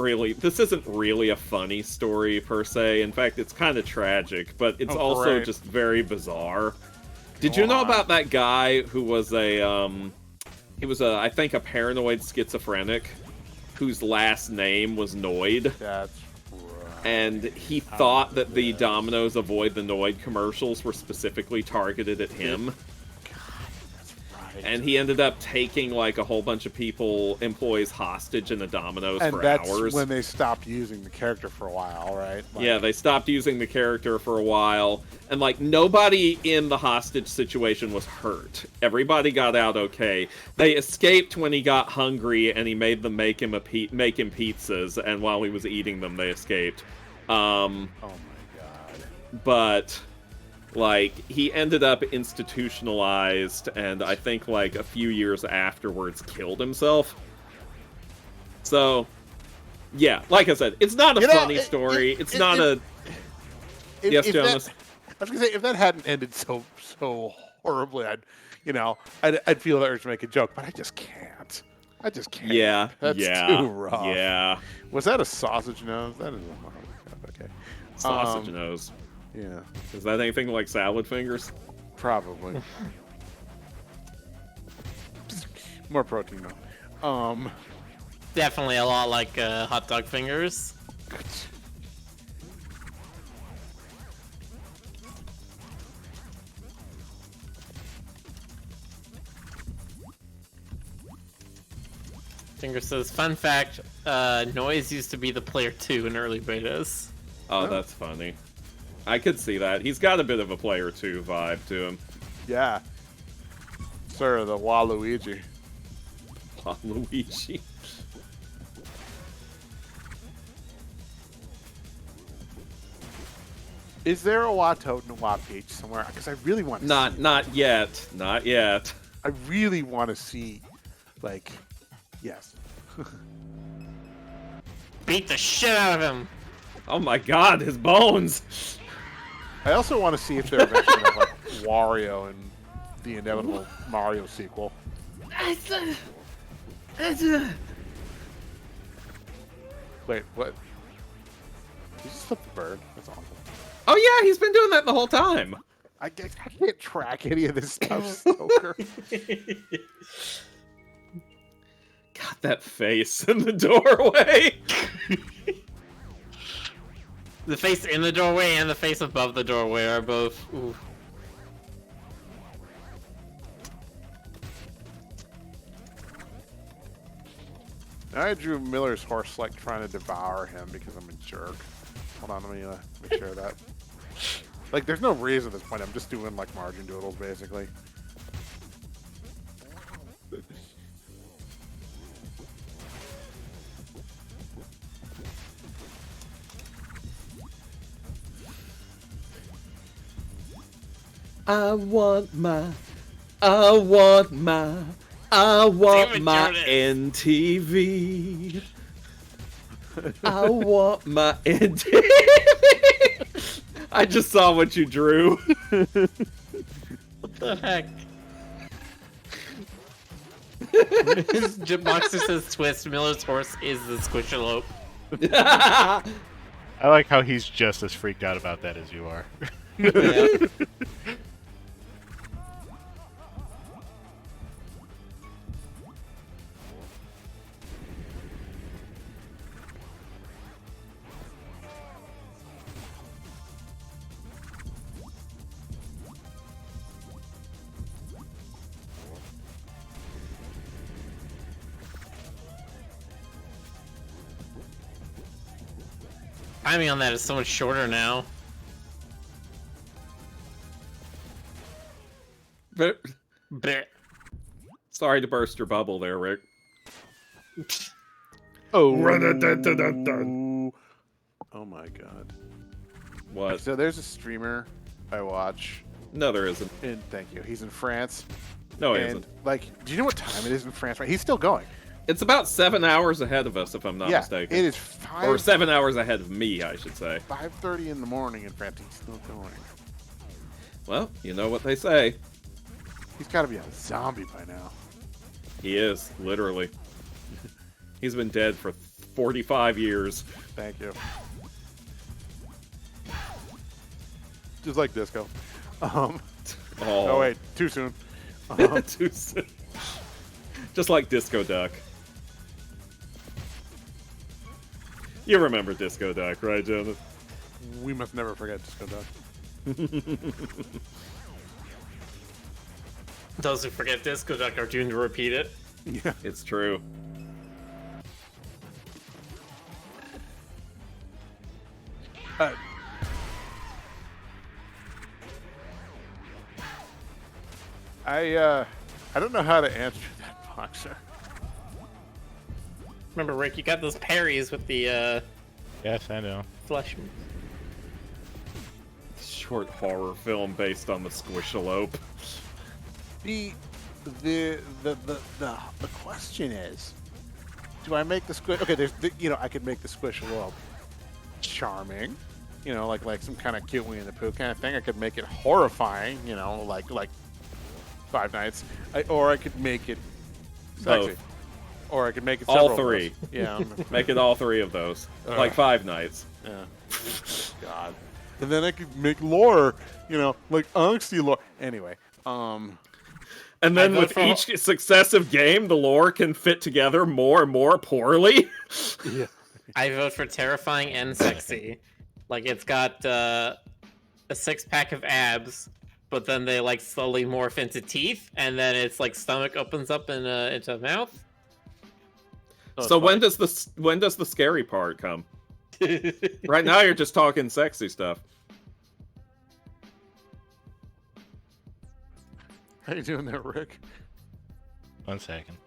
really a funny story per se. In fact, it's kind of tragic, but it's also great. just very bizarre. Did you know about that guy who was I think a paranoid schizophrenic whose last name was Noid? That's right. And he thought that the Domino's Avoid the Noid commercials were specifically targeted at him. Right. And he ended up taking like a whole bunch of employees hostage in a Domino's And for that's hours. when they stopped using the character for a while, right? Like, Yeah, they stopped using the character for a while, and like nobody in the hostage situation was hurt. Everybody got out okay. They escaped when he got hungry, and he made them make him pizzas, and while he was eating them, they escaped. Oh my god. But like he ended up institutionalized, and I think like a few years afterwards killed himself. So yeah, like I said, it's not a funny story. It's not a... Yes, Jonas? I was gonna say, if that hadn't ended so horribly, I'd feel the urge to make a joke, but I just can't. I just can't. Yeah, That's yeah, too rough. yeah. Was that a sausage nose? That is okay. Sausage nose. Yeah, Is that anything like salad fingers? probably. More protein though. Definitely a lot like hot dog fingers. Finger says, fun fact, Noise used to be the player 2 in early betas. Oh, that's funny. I could see that. He's got a bit of a player 2 vibe to him. Yeah. Sir, the Waluigi. Luigi. Is there a Watoad and a Wappeach somewhere? Because I really want to see it. Not yet. Not yet. I really want to see, like, yes. Beat the shit out of him. Oh my god, his bones! I also want to see if they're eventually gonna have, like, Wario in the inevitable Mario sequel. Wait, what? You just flipped the bird. That's awful. Oh yeah, he's been doing that the whole time. I can't track any of this stuff, Stoker. God, that face in the doorway. The face in the doorway and the face above the doorway are both. Ooh. I drew Miller's horse like trying to devour him because I'm a jerk. Hold on, let me make sure of that. Like, there's no reason at this point. I'm just doing like margin doodles, basically. I want my Damn it, NTV. I want my NTV. I just saw what you drew. What the heck? Boxer says twist. Miller's horse is the squishalope. I like how he's just as freaked out about that as you are. Yeah. Timing on that is so much shorter now. But Blech. sorry to burst your bubble there, Rick. Oh. Oh my god. What? So there's a streamer I watch, No, there isn't. and thank you. He's in France. No, it and isn't. like, do you know what time it is in France? Right, he's still going. It's about 7 hours ahead of us, if I'm not yeah, mistaken. it is Or 7 hours ahead of me, I should say. 5:30 in the morning in France. He's still going. Well, you know what they say. He's got to be a zombie by now. He is, literally. He's been dead for 45 years. Thank you. Just like disco. Oh wait, too soon. Too soon. Just like Disco Duck. You remember Disco Duck, right, Jonas? We must never forget Disco Duck. Those who forget Disco Duck are doomed to repeat it. Yeah. It's true. I don't know how to answer that, Boxer. Remember, Rick, you got those parries with the Yes, I know. flesh. Short horror film based on the Squishalope. The question is, do I make the squish? Okay, there's I could make the squish a little charming, like some kind of cute Winnie the Pooh kind of thing. I could make it horrifying, like Five Nights, or I could make it sexy, Both. or I could make it All several of three. those. Yeah, Make it all three of those. Like Five Nights. yeah. God, and then I could make lore, like angsty lore. Anyway, And then I vote with for- each successive game, the lore can fit together more and more poorly. yeah. I vote for terrifying and sexy. Like it's got a 6-pack of abs, but then they like slowly morph into teeth, and then its like stomach opens up into a mouth. So when does the scary part come? Right now you're just talking sexy stuff. How you doing there, Rick? 1 second.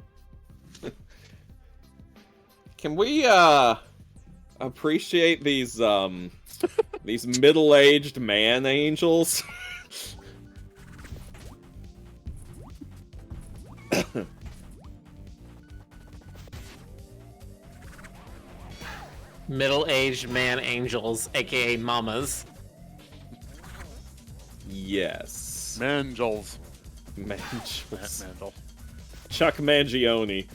Can we appreciate these these middle-aged man angels? middle-aged man angels, aka mamas. Yes. Mangels. Mangels. Mandel. Chuck Mangione.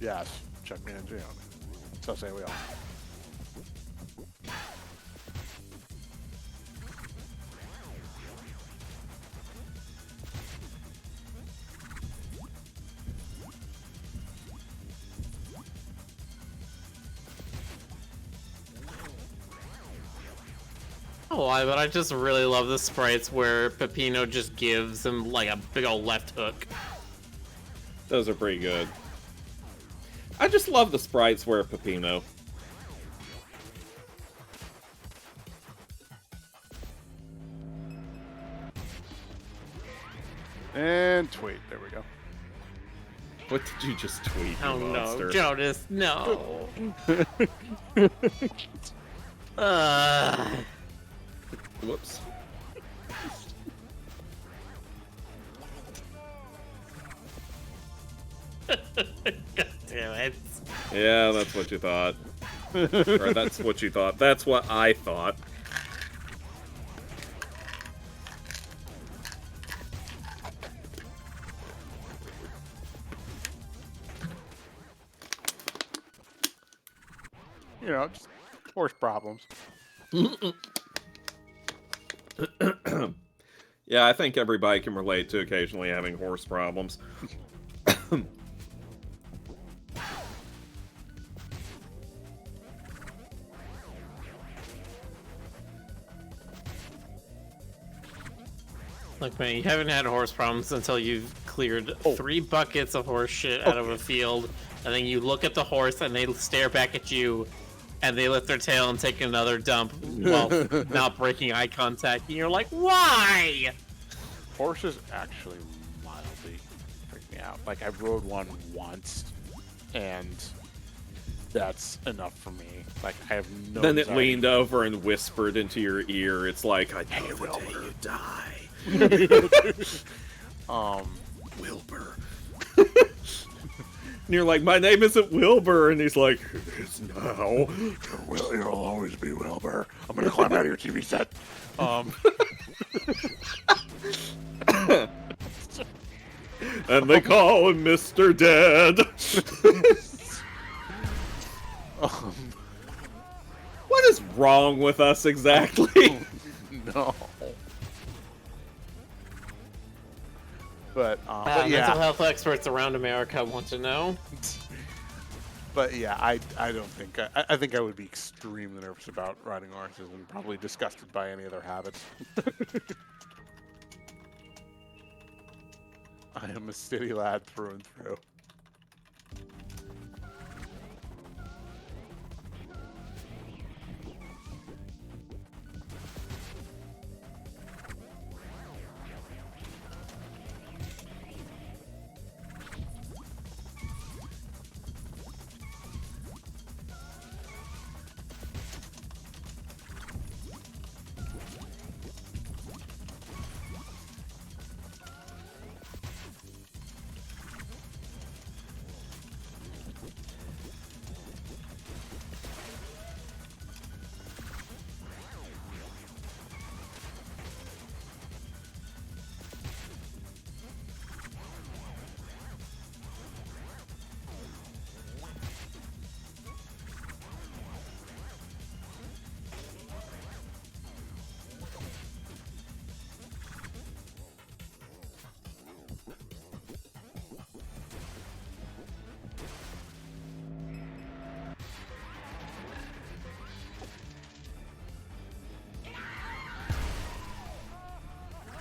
Yes. Chuck Mangione. So say we all. Oh, but I just really love the sprites where Peppino just gives him like a big old left hook. Those are pretty good. I just love the sprites where Peppino. And tweet. There we go. What did you just tweet, you Oh monster? no, Jonas, no. Whoops. God damn it. Yeah, that's what you thought. Or that's what you thought. That's what I thought. You know, just horse problems. Yeah, I think everybody can relate to occasionally having horse problems. Look, man, you haven't had horse problems until you've cleared 3 buckets of horse shit out of a field, and then you look at the horse and they stare back at you, and they lift their tail and take another dump while not breaking eye contact, and you're like, why? Horses actually mildly freak me out. Like, I rode one once, and that's enough for me. Like, I have no Then it anxiety. leaned over and whispered into your ear. It's like, I know the day you die. Wilbur. And you're like, my name isn't Wilbur. And he's like, it is now. You'll always be Wilbur. I'm gonna climb out of your TV set. And they call him Mr. Dead. What is wrong with us exactly? No. But Mental yeah, health experts around America want to know. but yeah, I don't think I think I would be extremely nervous about riding horses and probably disgusted by any of their habits. I am a city lad through and through.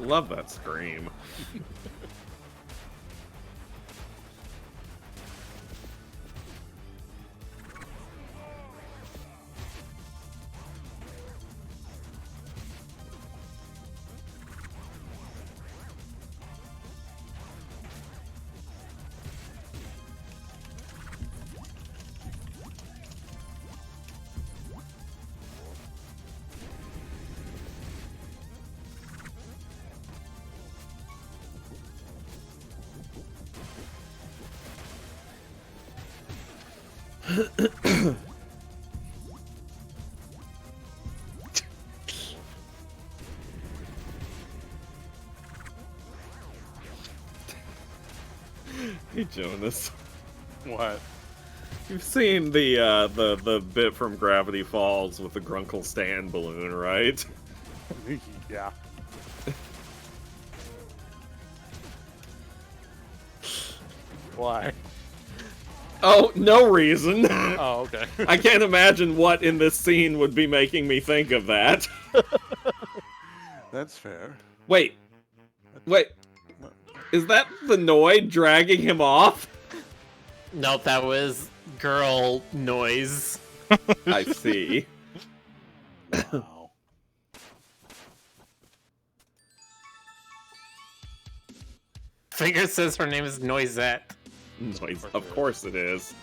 Love that scream. Hey, Jonas. What? You've seen the bit from Gravity Falls with the Grunkle Stan balloon, right? Yeah. Why? Oh, no reason. Oh, okay. I can't imagine what in this scene would be making me think of that. That's fair. Wait. Is that the Noid dragging him off? Nope, that was girl noise. I see. Wow. Finger says her name is Noisette. Noise. Of course it is.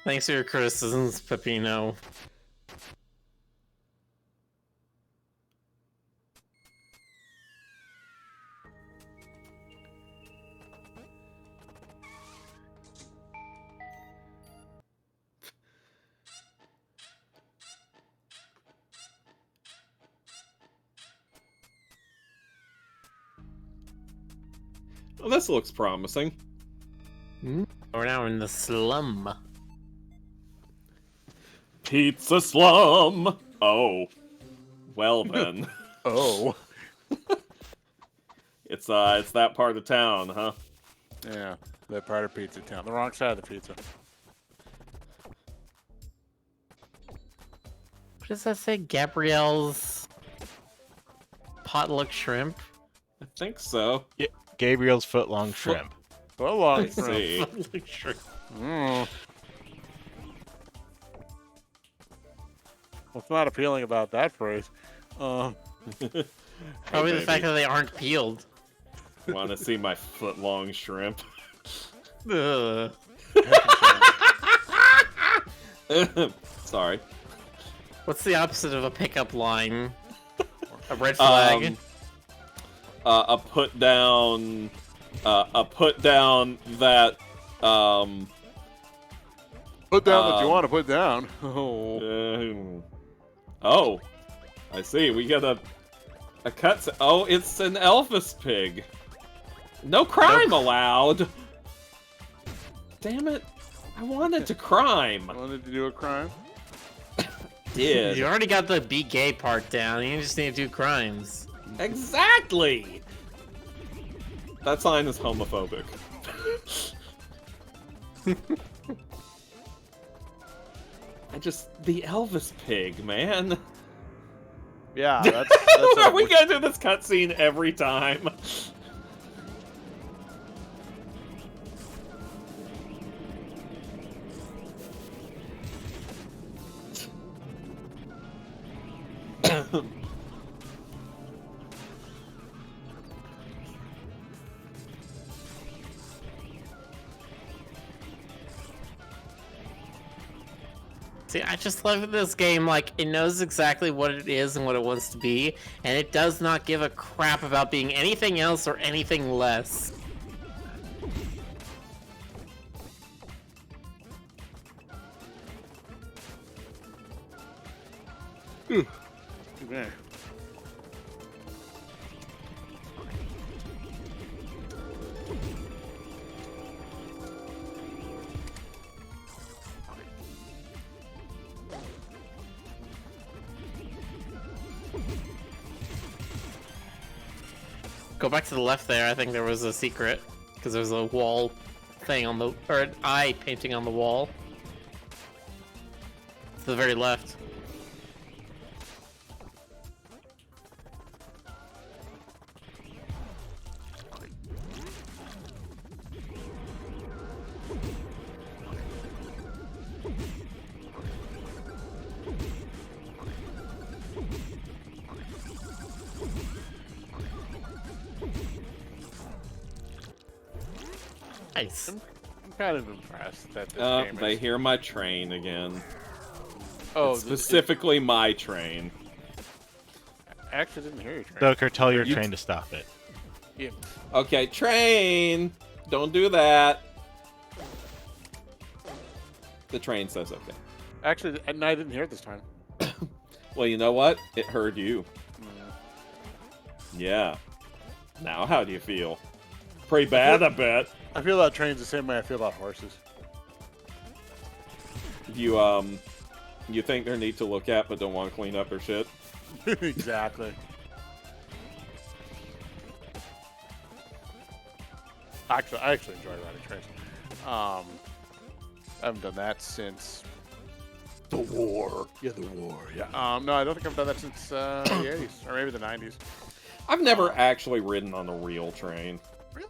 Thanks for your criticisms, Pepino. Well, this looks promising. We're now in the slum. Pizza slum. Oh. Well then. Oh. It's that part of town, huh? Yeah. That part of Pizza Town. The wrong side of the pizza. What does that say? Gabrielle's potluck shrimp? I think so. Gabriel's footlong shrimp. So long. Let's see. Potluck shrimp. Mm. What's not appealing about that phrase? Probably the baby. fact that they aren't peeled. Want to see my foot-long shrimp? Ugh. Sorry. What's the opposite of a pickup line? A red flag? A put down that Put down what you want to put down. Oh. Oh, I see. We got a cut. Oh, it's an Elvis pig. No crime allowed. Damn it! I wanted to crime. Wanted to do a crime? Did You already got the be gay part down. You just need to do crimes. exactly. That sign is homophobic. The Elvis pig, man. Yeah, that's Are we gonna do this cutscene every time? See, I just love this game, like, it knows exactly what it is and what it wants to be, and it does not give a crap about being anything else or anything less. Okay. Go back to the left there, I think there was a secret, because there's a wall thing on the, or an eye painting on the wall. To the very left. Nice. I'm kind of impressed that this game They is... hear my train again. Oh, Specifically my train. I actually didn't hear you. Train. Stoker, tell your You- train to stop it. Yeah. Okay, train! Don't do that! The train says okay. Actually, and I didn't hear it this time. Well, you know what? It heard you. Yeah. Now, how do you feel? Pretty bad, I bet. I feel about trains the same way I feel about horses. You think they're neat to look at, but don't want to clean up their shit? Exactly. Actually, I actually enjoy riding trains. I haven't done that since the war. Yeah, the war. Yeah. No, I don't think I've done that since the 80s or maybe the 90s. I've never actually ridden on a real train. Really?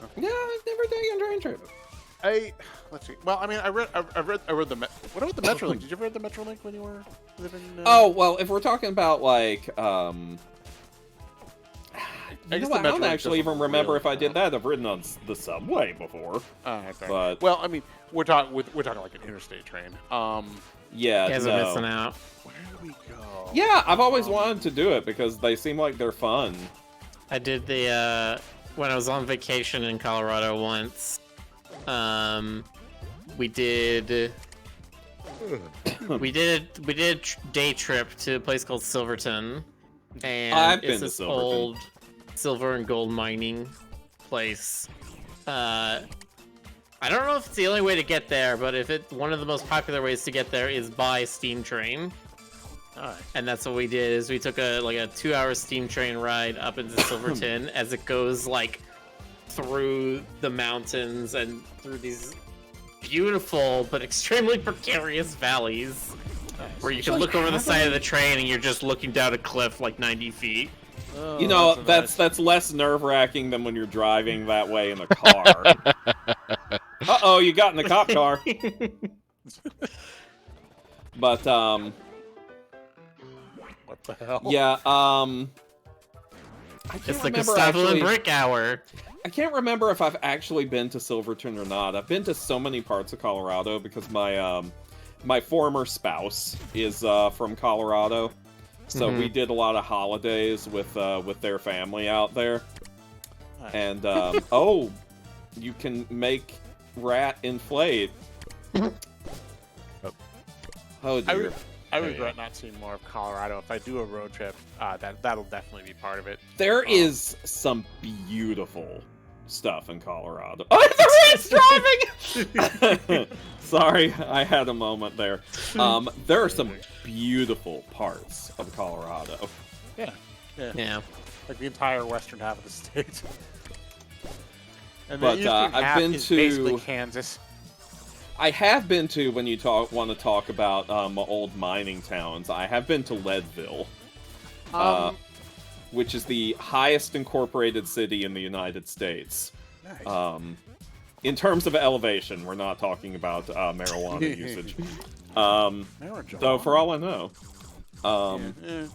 Oh. Yeah, I've never taken a train trip. Let's see. Well, I mean, I read the. What about the Metrolink? Did you ever read the Metrolink when you were living? Oh well, if we're talking about like, I guess I don't Metrolink actually even doesn't remember really if I did count. that. I've ridden on the subway before. Okay. But Well, I mean, we're talking like an interstate train. yeah, You guys are missing out. Where do we go? Yeah, I've always wanted to do it because they seem like they're fun. I did the when I was on vacation in Colorado once. We did a day trip to a place called Silverton, and I've been it's to this Silverton. old silver and gold mining place. I don't know if it's the only way to get there, but if it one of the most popular ways to get there is by steam train. Nice. And that's what we did. Is we took a 2-hour steam train ride up into Silverton as it goes like through the mountains and through these beautiful but extremely precarious valleys, where you can look over the side of the train and you're just looking down a cliff like 90 feet. Oh, You know, nice. that's less nerve-wracking than when you're driving that way in a car. Uh-oh, you got in the cop car. But, What the hell? yeah, I can't It's the remember Gustavo and actually. Brick Hour. I can't remember if I've actually been to Silverton or not. I've been to so many parts of Colorado because my former spouse is from Colorado, so we did a lot of holidays with their family out there. Nice. And oh, you can make rat inflate. Oh dear. I regret not seeing more of Colorado. If I do a road trip, that'll definitely be part of it. There is some beautiful stuff in Colorado. Oh, the rat's driving! Sorry, I had a moment there. There are some beautiful parts of Colorado. Yeah. Yeah. Like the entire western half of the state. And But, the eastern I've half been is to- basically Kansas. I have been to, when you want to talk about old mining towns, I have been to Leadville, which is the highest incorporated city in the United States. Nice. In terms of elevation, we're not talking about marijuana usage. Though, for all I know, I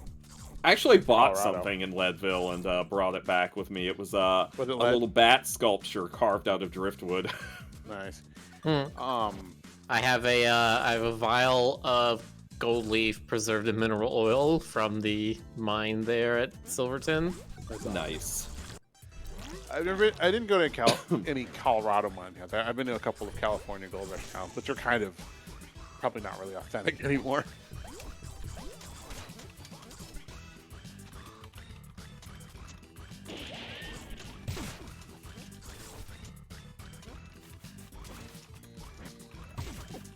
actually bought Colorado. something in Leadville and brought it back with me. It was a Was it lead? little bat sculpture carved out of driftwood. Nice. I have a vial of gold leaf preserved in mineral oil from the mine there at Silverton. Nice. I didn't go to any Colorado mine yet. I've been to a couple of California gold rush towns, which are kind of probably not really authentic anymore.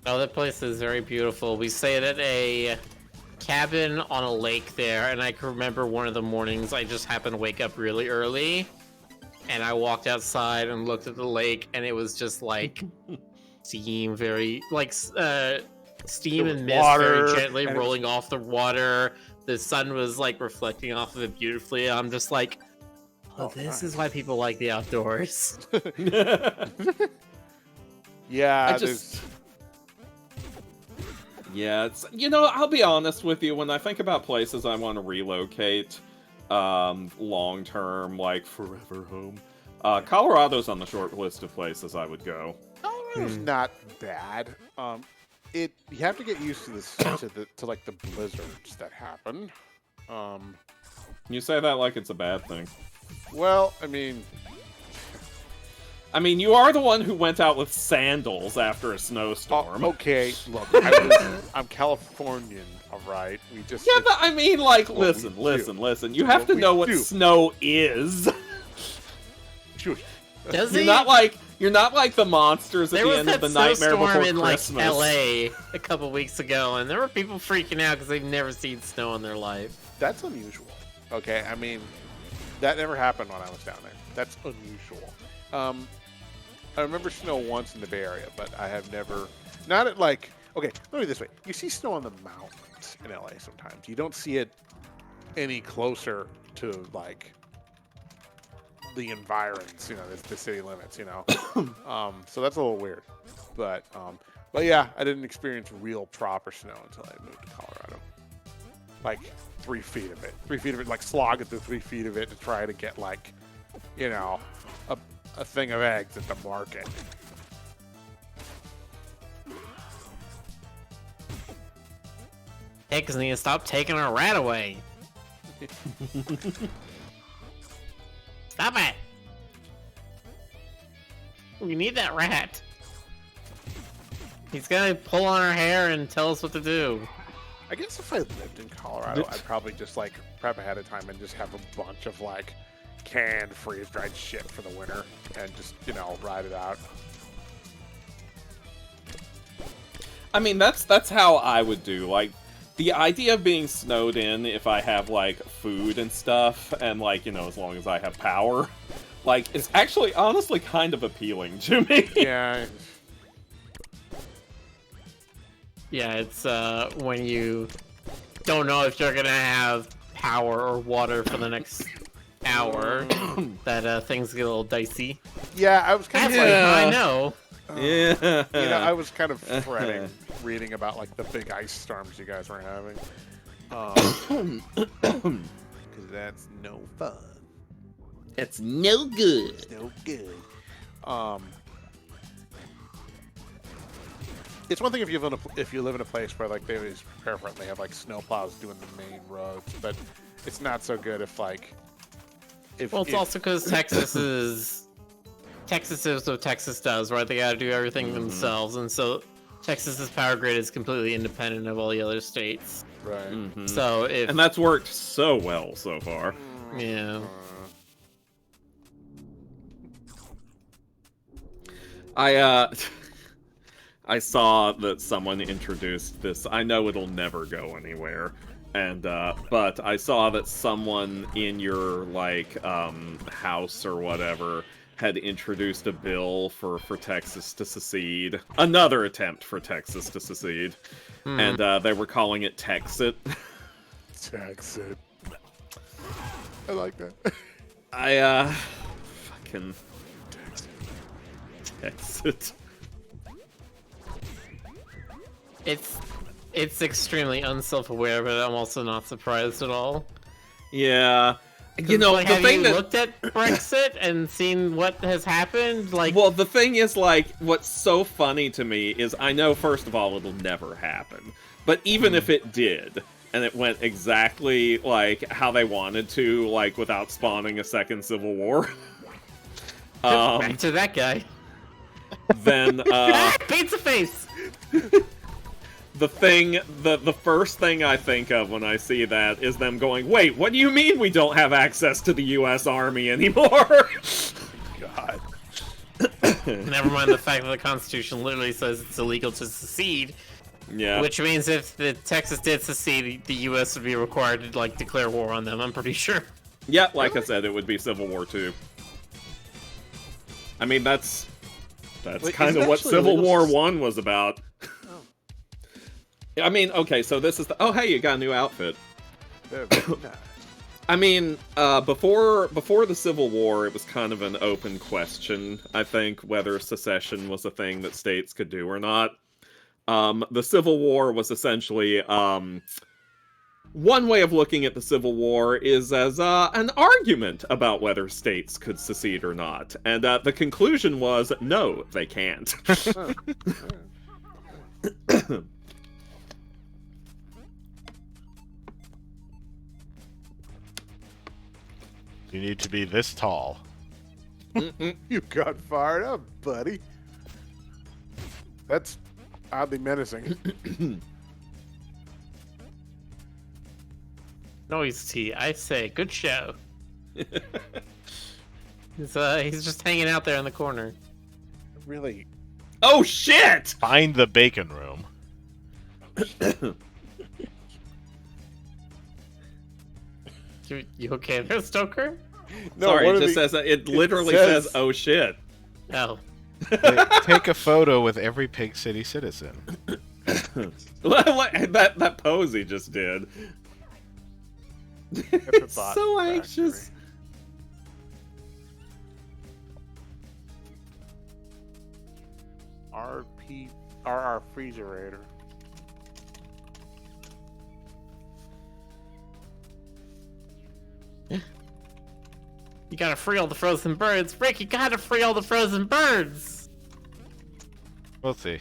Oh, that place is very beautiful. We stayed at a cabin on a lake there, and I can remember one of the mornings I just happened to wake up really early, and I walked outside and looked at the lake, and it was just like steam, steam and mist water, very gently and rolling off the water. The sun was like reflecting off of it beautifully. I'm just like, oh, this nice. is why people like the outdoors. Yeah, Yeah, it's, I'll be honest with you. When I think about places I want to relocate, long term, like forever home, Colorado's on the short list of places I would go. Colorado's not bad. You have to get used to this to like the blizzards that happen. You say that like it's a bad thing. Well, I mean, you are the one who went out with sandals after a snowstorm. okay, look, I'm Californian, all right. We just Yeah, but I mean, like, What we listen. You do. have What to we know what do. snow is. Does You're he? not like the monsters at There the was end of that the Nightmare snowstorm Before in like Christmas. LA a couple weeks ago, and there were people freaking out because they've never seen snow in their life. That's unusual. Okay, I mean, that never happened when I was down there. That's unusual. I remember snow once in the Bay Area, but I have never, not at like, okay, let me this way. You see snow on the mountains in LA sometimes. You don't see it any closer to like the environs, you know, the city limits, you know. So that's a little weird. But yeah, I didn't experience real proper snow until I moved to Colorado. Like 3 feet of it. 3 feet of it, like slogging through 3 feet of it to try to get like, you know, a thing of eggs at the market. Eggs need to stop taking our rat away. Stop it! We need that rat. He's gonna pull on our hair and tell us what to do. I guess if I lived in Colorado, I'd probably just like prep ahead of time and just have a bunch of like canned freeze-dried shit for the winter and just, you know, ride it out. I mean, that's how I would do. Like, the idea of being snowed in, if I have like food and stuff, and like, you know, as long as I have power, like, is actually honestly kind of appealing to me. Yeah. Yeah, it's when you don't know if you're gonna have power or water for the next hour that things get a little dicey. Yeah, I was kind That's of like, like, I know. Yeah. you know, I was kind of fretting reading about like the big ice storms you guys were having. Because that's no fun. That's no good. No good. It's one thing if you live in a place where like they always prepare for it and they have like snowplows doing the main roads, but it's not so good if like Well, it's also because Texas is what Texas does, right? They gotta do everything themselves, and so Texas's power grid is completely independent of all the other states. right. Mhm. So if And that's worked so well so far. yeah, I saw that someone introduced this. I know it'll never go anywhere. And but I saw that someone in your like house or whatever had introduced a bill for Texas to secede. Another attempt for Texas to secede. And they were calling it Texit. Texas. I like that. I fucking Texit. it's extremely unself-aware, but I'm also not surprised at all. Yeah. You know, Like, the have thing you that looked at Brexit and seen what has happened? Like, well, the thing is, like, what's so funny to me is I know, first of all, it'll never happen. But even if it did, and it went exactly, like, how they wanted to, like, without spawning a second civil war, back to that guy. then, Pizza face. the first thing I think of when I see that is them going, wait, what do you mean we don't have access to the U.S. Army anymore? God. Never mind the fact that the Constitution literally says it's illegal to secede, Yeah. which means if the Texas did secede, the U.S. would be required to like declare war on them. I'm pretty sure. Yeah, like I said, it would be Civil War II. I mean, that's Wait, kind is of it what actually Civil illegal War to- One was about. I mean, okay, so this is the... Oh, hey, you got a new outfit. Very nice. I mean, before the Civil War, it was kind of an open question, I think, whether secession was a thing that states could do or not. The Civil War was essentially... one way of looking at the Civil War is as an argument about whether states could secede or not. And the conclusion was, no, they can't. You need to be this tall. You got fired up, buddy. That's oddly menacing. Noise T, I say, good show. He's just hanging out there in the corner. Really? Oh shit! Find the bacon room. You okay there, Stoker? No, Sorry, what it are just the- says it literally says- says "oh shit." Oh. Take a photo with every Pig City citizen. that pose he just did. It's Bot so factory. anxious. RR Freezerator. You gotta free all the frozen birds. Rick, you gotta free all the frozen birds! We'll see.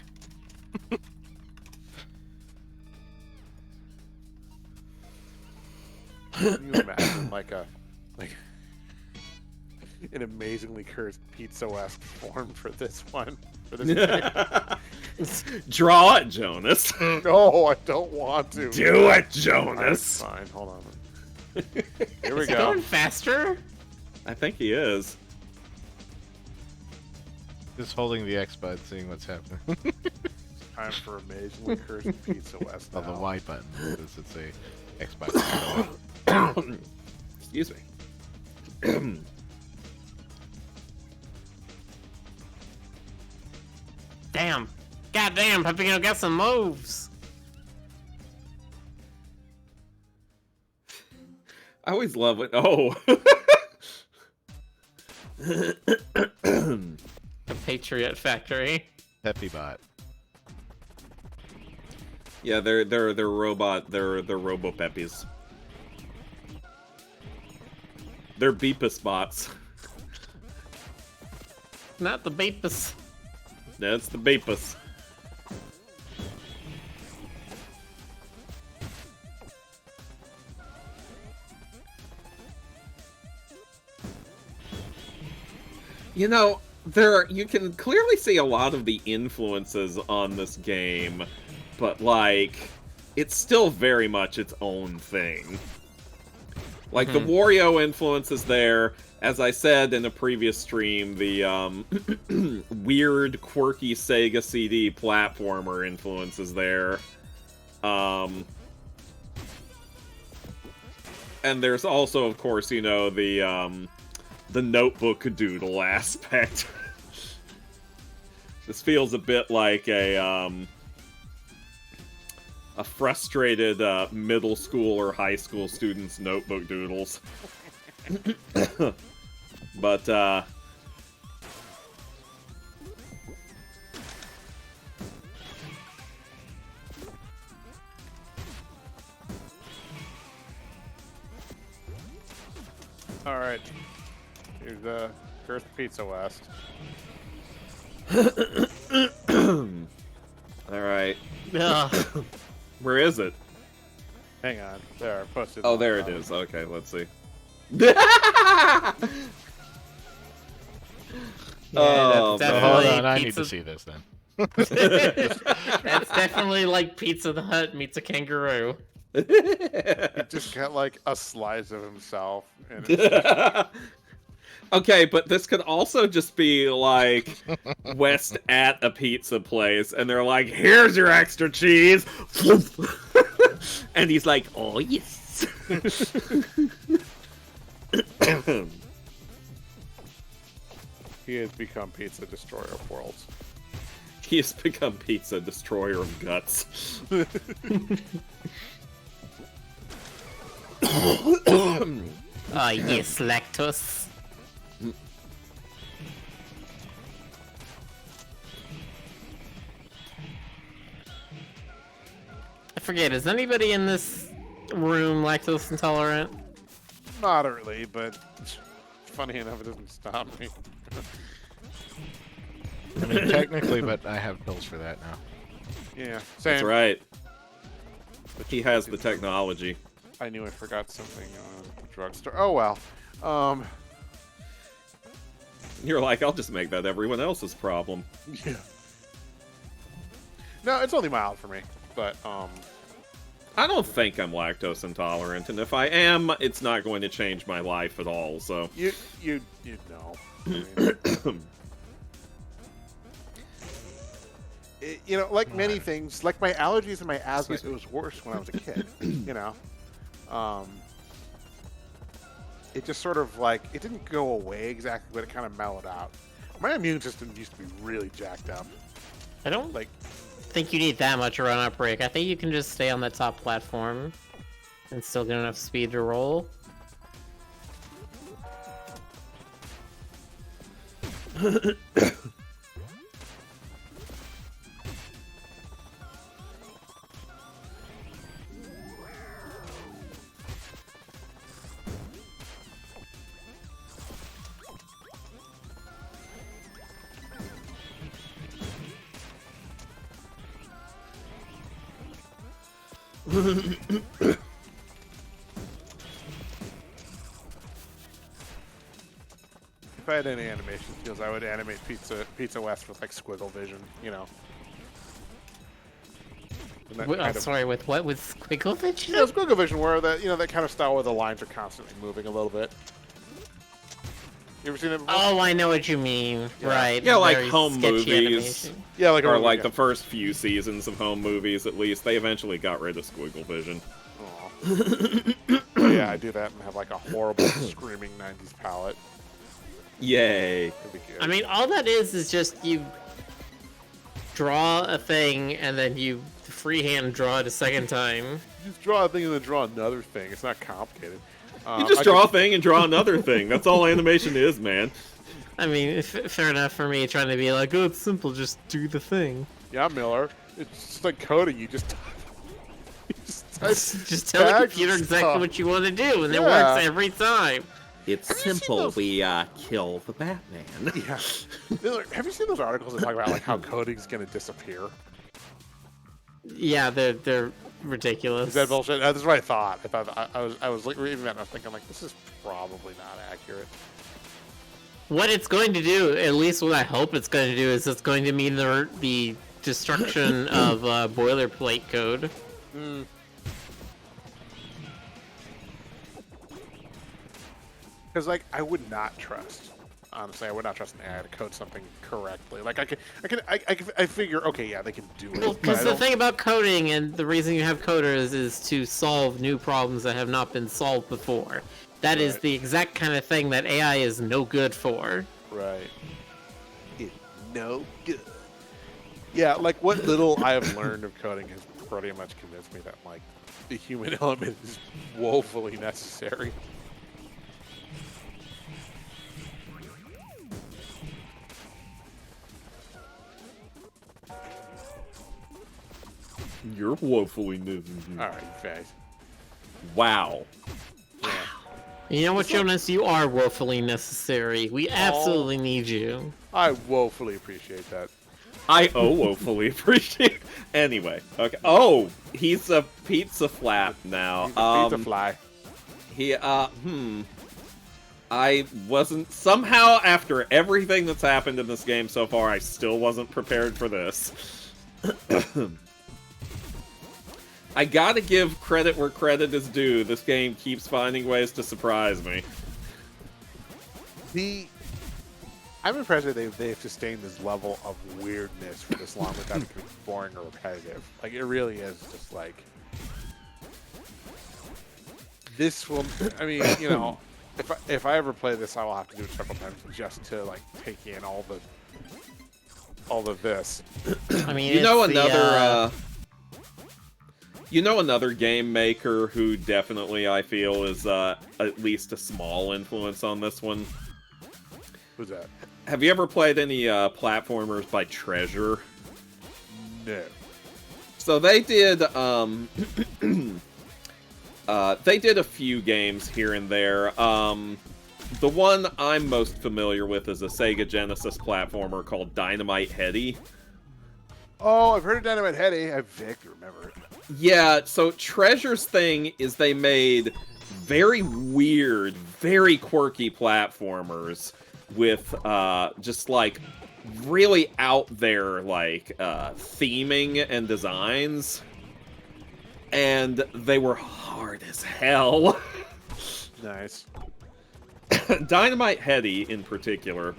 Can you imagine like an amazingly cursed pizza-esque form for this one? For this game? Draw it, Jonas. No, I don't want to. Do it, Alright, Jonas. fine, hold on. Here we Is it go. going faster? I think he is. Just holding the X button, seeing what's happening. Time for amazingly cursed pizza-esque. Oh, the now. Y button, because it's a X button. Excuse me. Damn. Goddamn, Pepino got some moves. I always love it. Oh. The Patriot Factory. Peppybot. Yeah, they're robot. They're Robo Peppies. They're Beepus bots. Not the Beepus. That's the Beepus. You know, you can clearly see a lot of the influences on this game, but like it's still very much its own thing. Like the Wario influence is there. As I said in a previous stream, the weird, quirky Sega CD platformer influence is there. And there's also, of course, you know, the notebook doodle aspect. This feels a bit like a frustrated middle school or high school student's notebook doodles. But, Alright. Here's the cursed Pizza West. alright. Ugh. Where is it? Hang on. There, I posted. Oh, on there it top. is. Okay, let's see. Oh, that's So man. hold Definitely on, I need pizza- to see this then. That's definitely like Pizza the Hut meets a kangaroo. He just got like a slice of himself. And it's Okay, but this could also just be like West at a pizza place, and they're like, "Here's your extra cheese," and he's like, "Oh yes." he has become Pizza Destroyer of Worlds. He has become Pizza Destroyer of Guts. Ah, yes, lactose. I forget, is anybody in this room lactose intolerant? Moderately, but funny enough, it doesn't stop me. I mean, technically, but I have pills for that now. Yeah, same. That's right. He has the technology. I knew I forgot something on the drugstore. Oh well. You're like, I'll just make that everyone else's problem. Yeah. No, it's only mild for me, but I don't think I'm lactose intolerant, and if I am, it's not going to change my life at all. So You know. I mean, you know, like many things, like my allergies and my asthma, it was worse when I was a kid. You know, it just sort of like it didn't go away exactly, but it kind of mellowed out. My immune system used to be really jacked up. I don't Like, think you need that much run up break. I think you can just stay on that top platform and still get enough speed to roll. if I had any animation skills, I would animate Pizza West with like squiggle vision. You know. And that kind of- Sorry, with what? With squiggle vision? Yeah, squiggle vision, where that kind of style where the lines are constantly moving a little bit. You ever seen that before? Oh, I know what you mean. Yeah. Right. Yeah, like very home sketchy movies. animation. Yeah, like or oh, like yeah. the first few seasons of home movies, at least, they eventually got rid of squiggle vision. Aw. Yeah, I do that and have like a horrible screaming 90s palette. Yay! It'd be good. I mean, all that is just you draw a thing and then you freehand draw it a second time. You just draw a thing and then draw another thing. It's not complicated. You just I draw a could- thing and draw another thing. That's all animation is, man. I mean, fair enough for me trying to be like, oh, it's simple, just do the thing. Yeah, Miller. It's just like coding. You just. Just tell the tags and computer exactly stuff. what you want to do, and it Yeah. works every time. It's Have you seen simple. those- We kill the Batman. Yeah. Miller, have you seen those articles that talk about like how coding's gonna disappear? Yeah, they're ridiculous. Is that bullshit? That's what I thought. I was like reading that and I was thinking like this is probably not accurate. What it's going to do, at least what I hope it's going to do, is it's going to mean the destruction of boilerplate code. Because like I would not trust. Honestly, I would not trust an AI to code something correctly. Like I figure, okay, yeah, they can do it. Well, but because I the don't- thing about coding and the reason you have coders is to solve new problems that have not been solved before. That is Right. the exact kind of thing that AI is no good for. Right. It's no good. Yeah, like what little I have learned of coding has pretty much convinced me that like the human element is woefully necessary. You're woefully new. All right, guys. Wow. You know what, Jonas? You are woefully necessary. We absolutely need you. I woefully appreciate that. I woefully appreciate. Anyway, okay. Oh, he's a pizza flap now. He's a pizza fly. He I wasn't somehow after everything that's happened in this game so far, I still wasn't prepared for this. I gotta give credit where credit is due. This game keeps finding ways to surprise me. I'm impressed that they've sustained this level of weirdness for this long without it becoming boring or repetitive. Like it really is just like this will. I mean, you know, if I ever play this, I will have to do it several times just to like take in all the this. I mean, You know it's the, another another game maker who definitely I feel is at least a small influence on this one. Who's that? Have you ever played any platformers by Treasure? No. So they did they did a few games here and there. The one I'm most familiar with is a Sega Genesis platformer called Dynamite Heady. Oh, I've heard of Dynamite Heady. I vaguely remember it. Yeah, so Treasure's thing is they made very weird, very quirky platformers with just like really out there like theming and designs. and they were hard as hell. Nice. Dynamite Heady, in particular,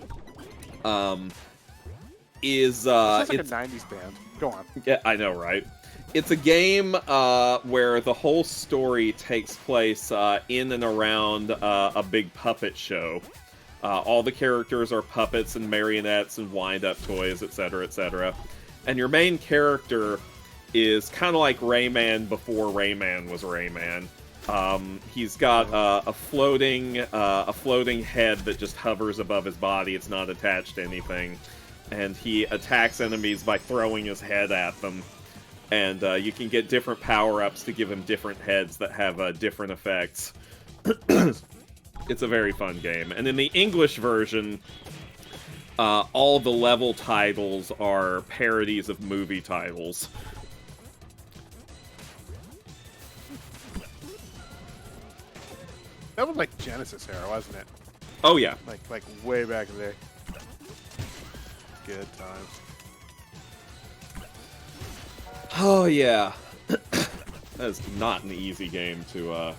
is Sounds like a it's 90s band. Go on. yeah, I know, right? It's a game where the whole story takes place in and around a big puppet show. All the characters are puppets and marionettes and wind-up toys, etc., etc. And your main character is kind of like Rayman before Rayman was Rayman. He's got a floating head that just hovers above his body. It's not attached to anything, and he attacks enemies by throwing his head at them. And you can get different power-ups to give him different heads that have different effects. It's a very fun game. And in the English version, all the level titles are parodies of movie titles. That was like Genesis era, wasn't it? Oh, yeah. Like way back in the day. Good times. Oh, yeah. That is not an easy game to,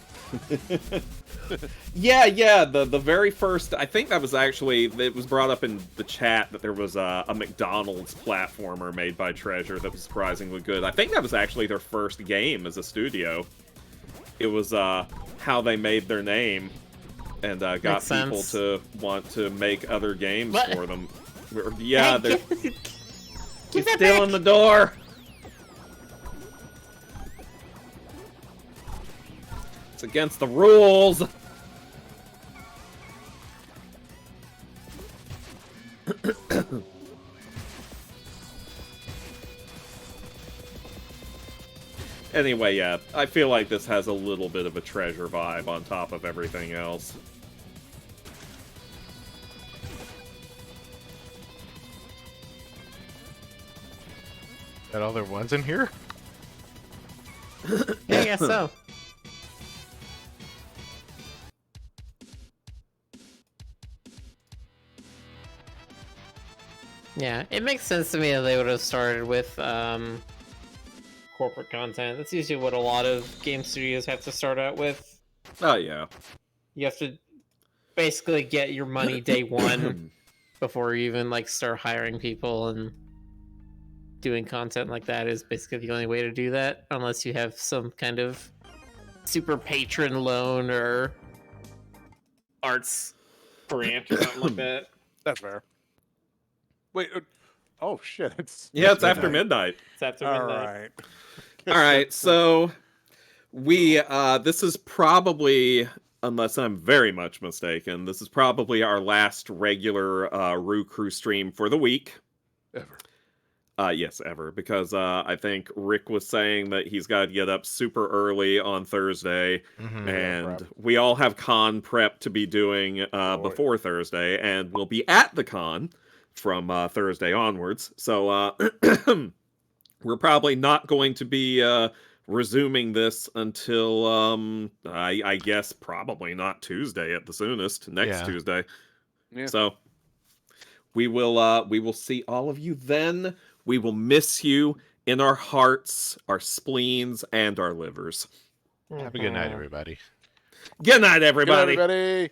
Yeah, the very first... I think that was actually... It was brought up in the chat that there was a McDonald's platformer made by Treasure that was surprisingly good. I think that was actually their first game as a studio. It was, how they made their name and got Makes people sense. to want to make other games What? for them. Yeah, Hey, they're... give He's that still back. in the door! It's against the rules! Anyway, yeah, I feel like this has a little bit of a Treasure vibe on top of everything else. That all there was in here? Yeah, I guess so. Yeah, it makes sense to me that they would have started with corporate content. That's usually what a lot of game studios have to start out with. Oh, yeah. You have to basically get your money day one before you even like start hiring people, and doing content like that is basically the only way to do that, unless you have some kind of super patron loan or arts grant or something like that. That's fair. Wait. Oh shit! It's Yeah, it's after midnight. It's after all midnight. right. All right, so we this is probably, unless I'm very much mistaken, this is probably our last regular Roo Croo stream for the week. Ever. Yes, ever, because I think Rick was saying that he's got to get up super early on Thursday, and prep. we all have con prep to be doing before Thursday, and we'll be at the con from Thursday onwards. So we're probably not going to be resuming this until I guess probably not Tuesday at the soonest, next Yeah. Tuesday. Yeah. So we will see all of you then. We will miss you in our hearts, our spleens, and our livers. Have a good night, everybody. Good night, Good everybody. night, everybody.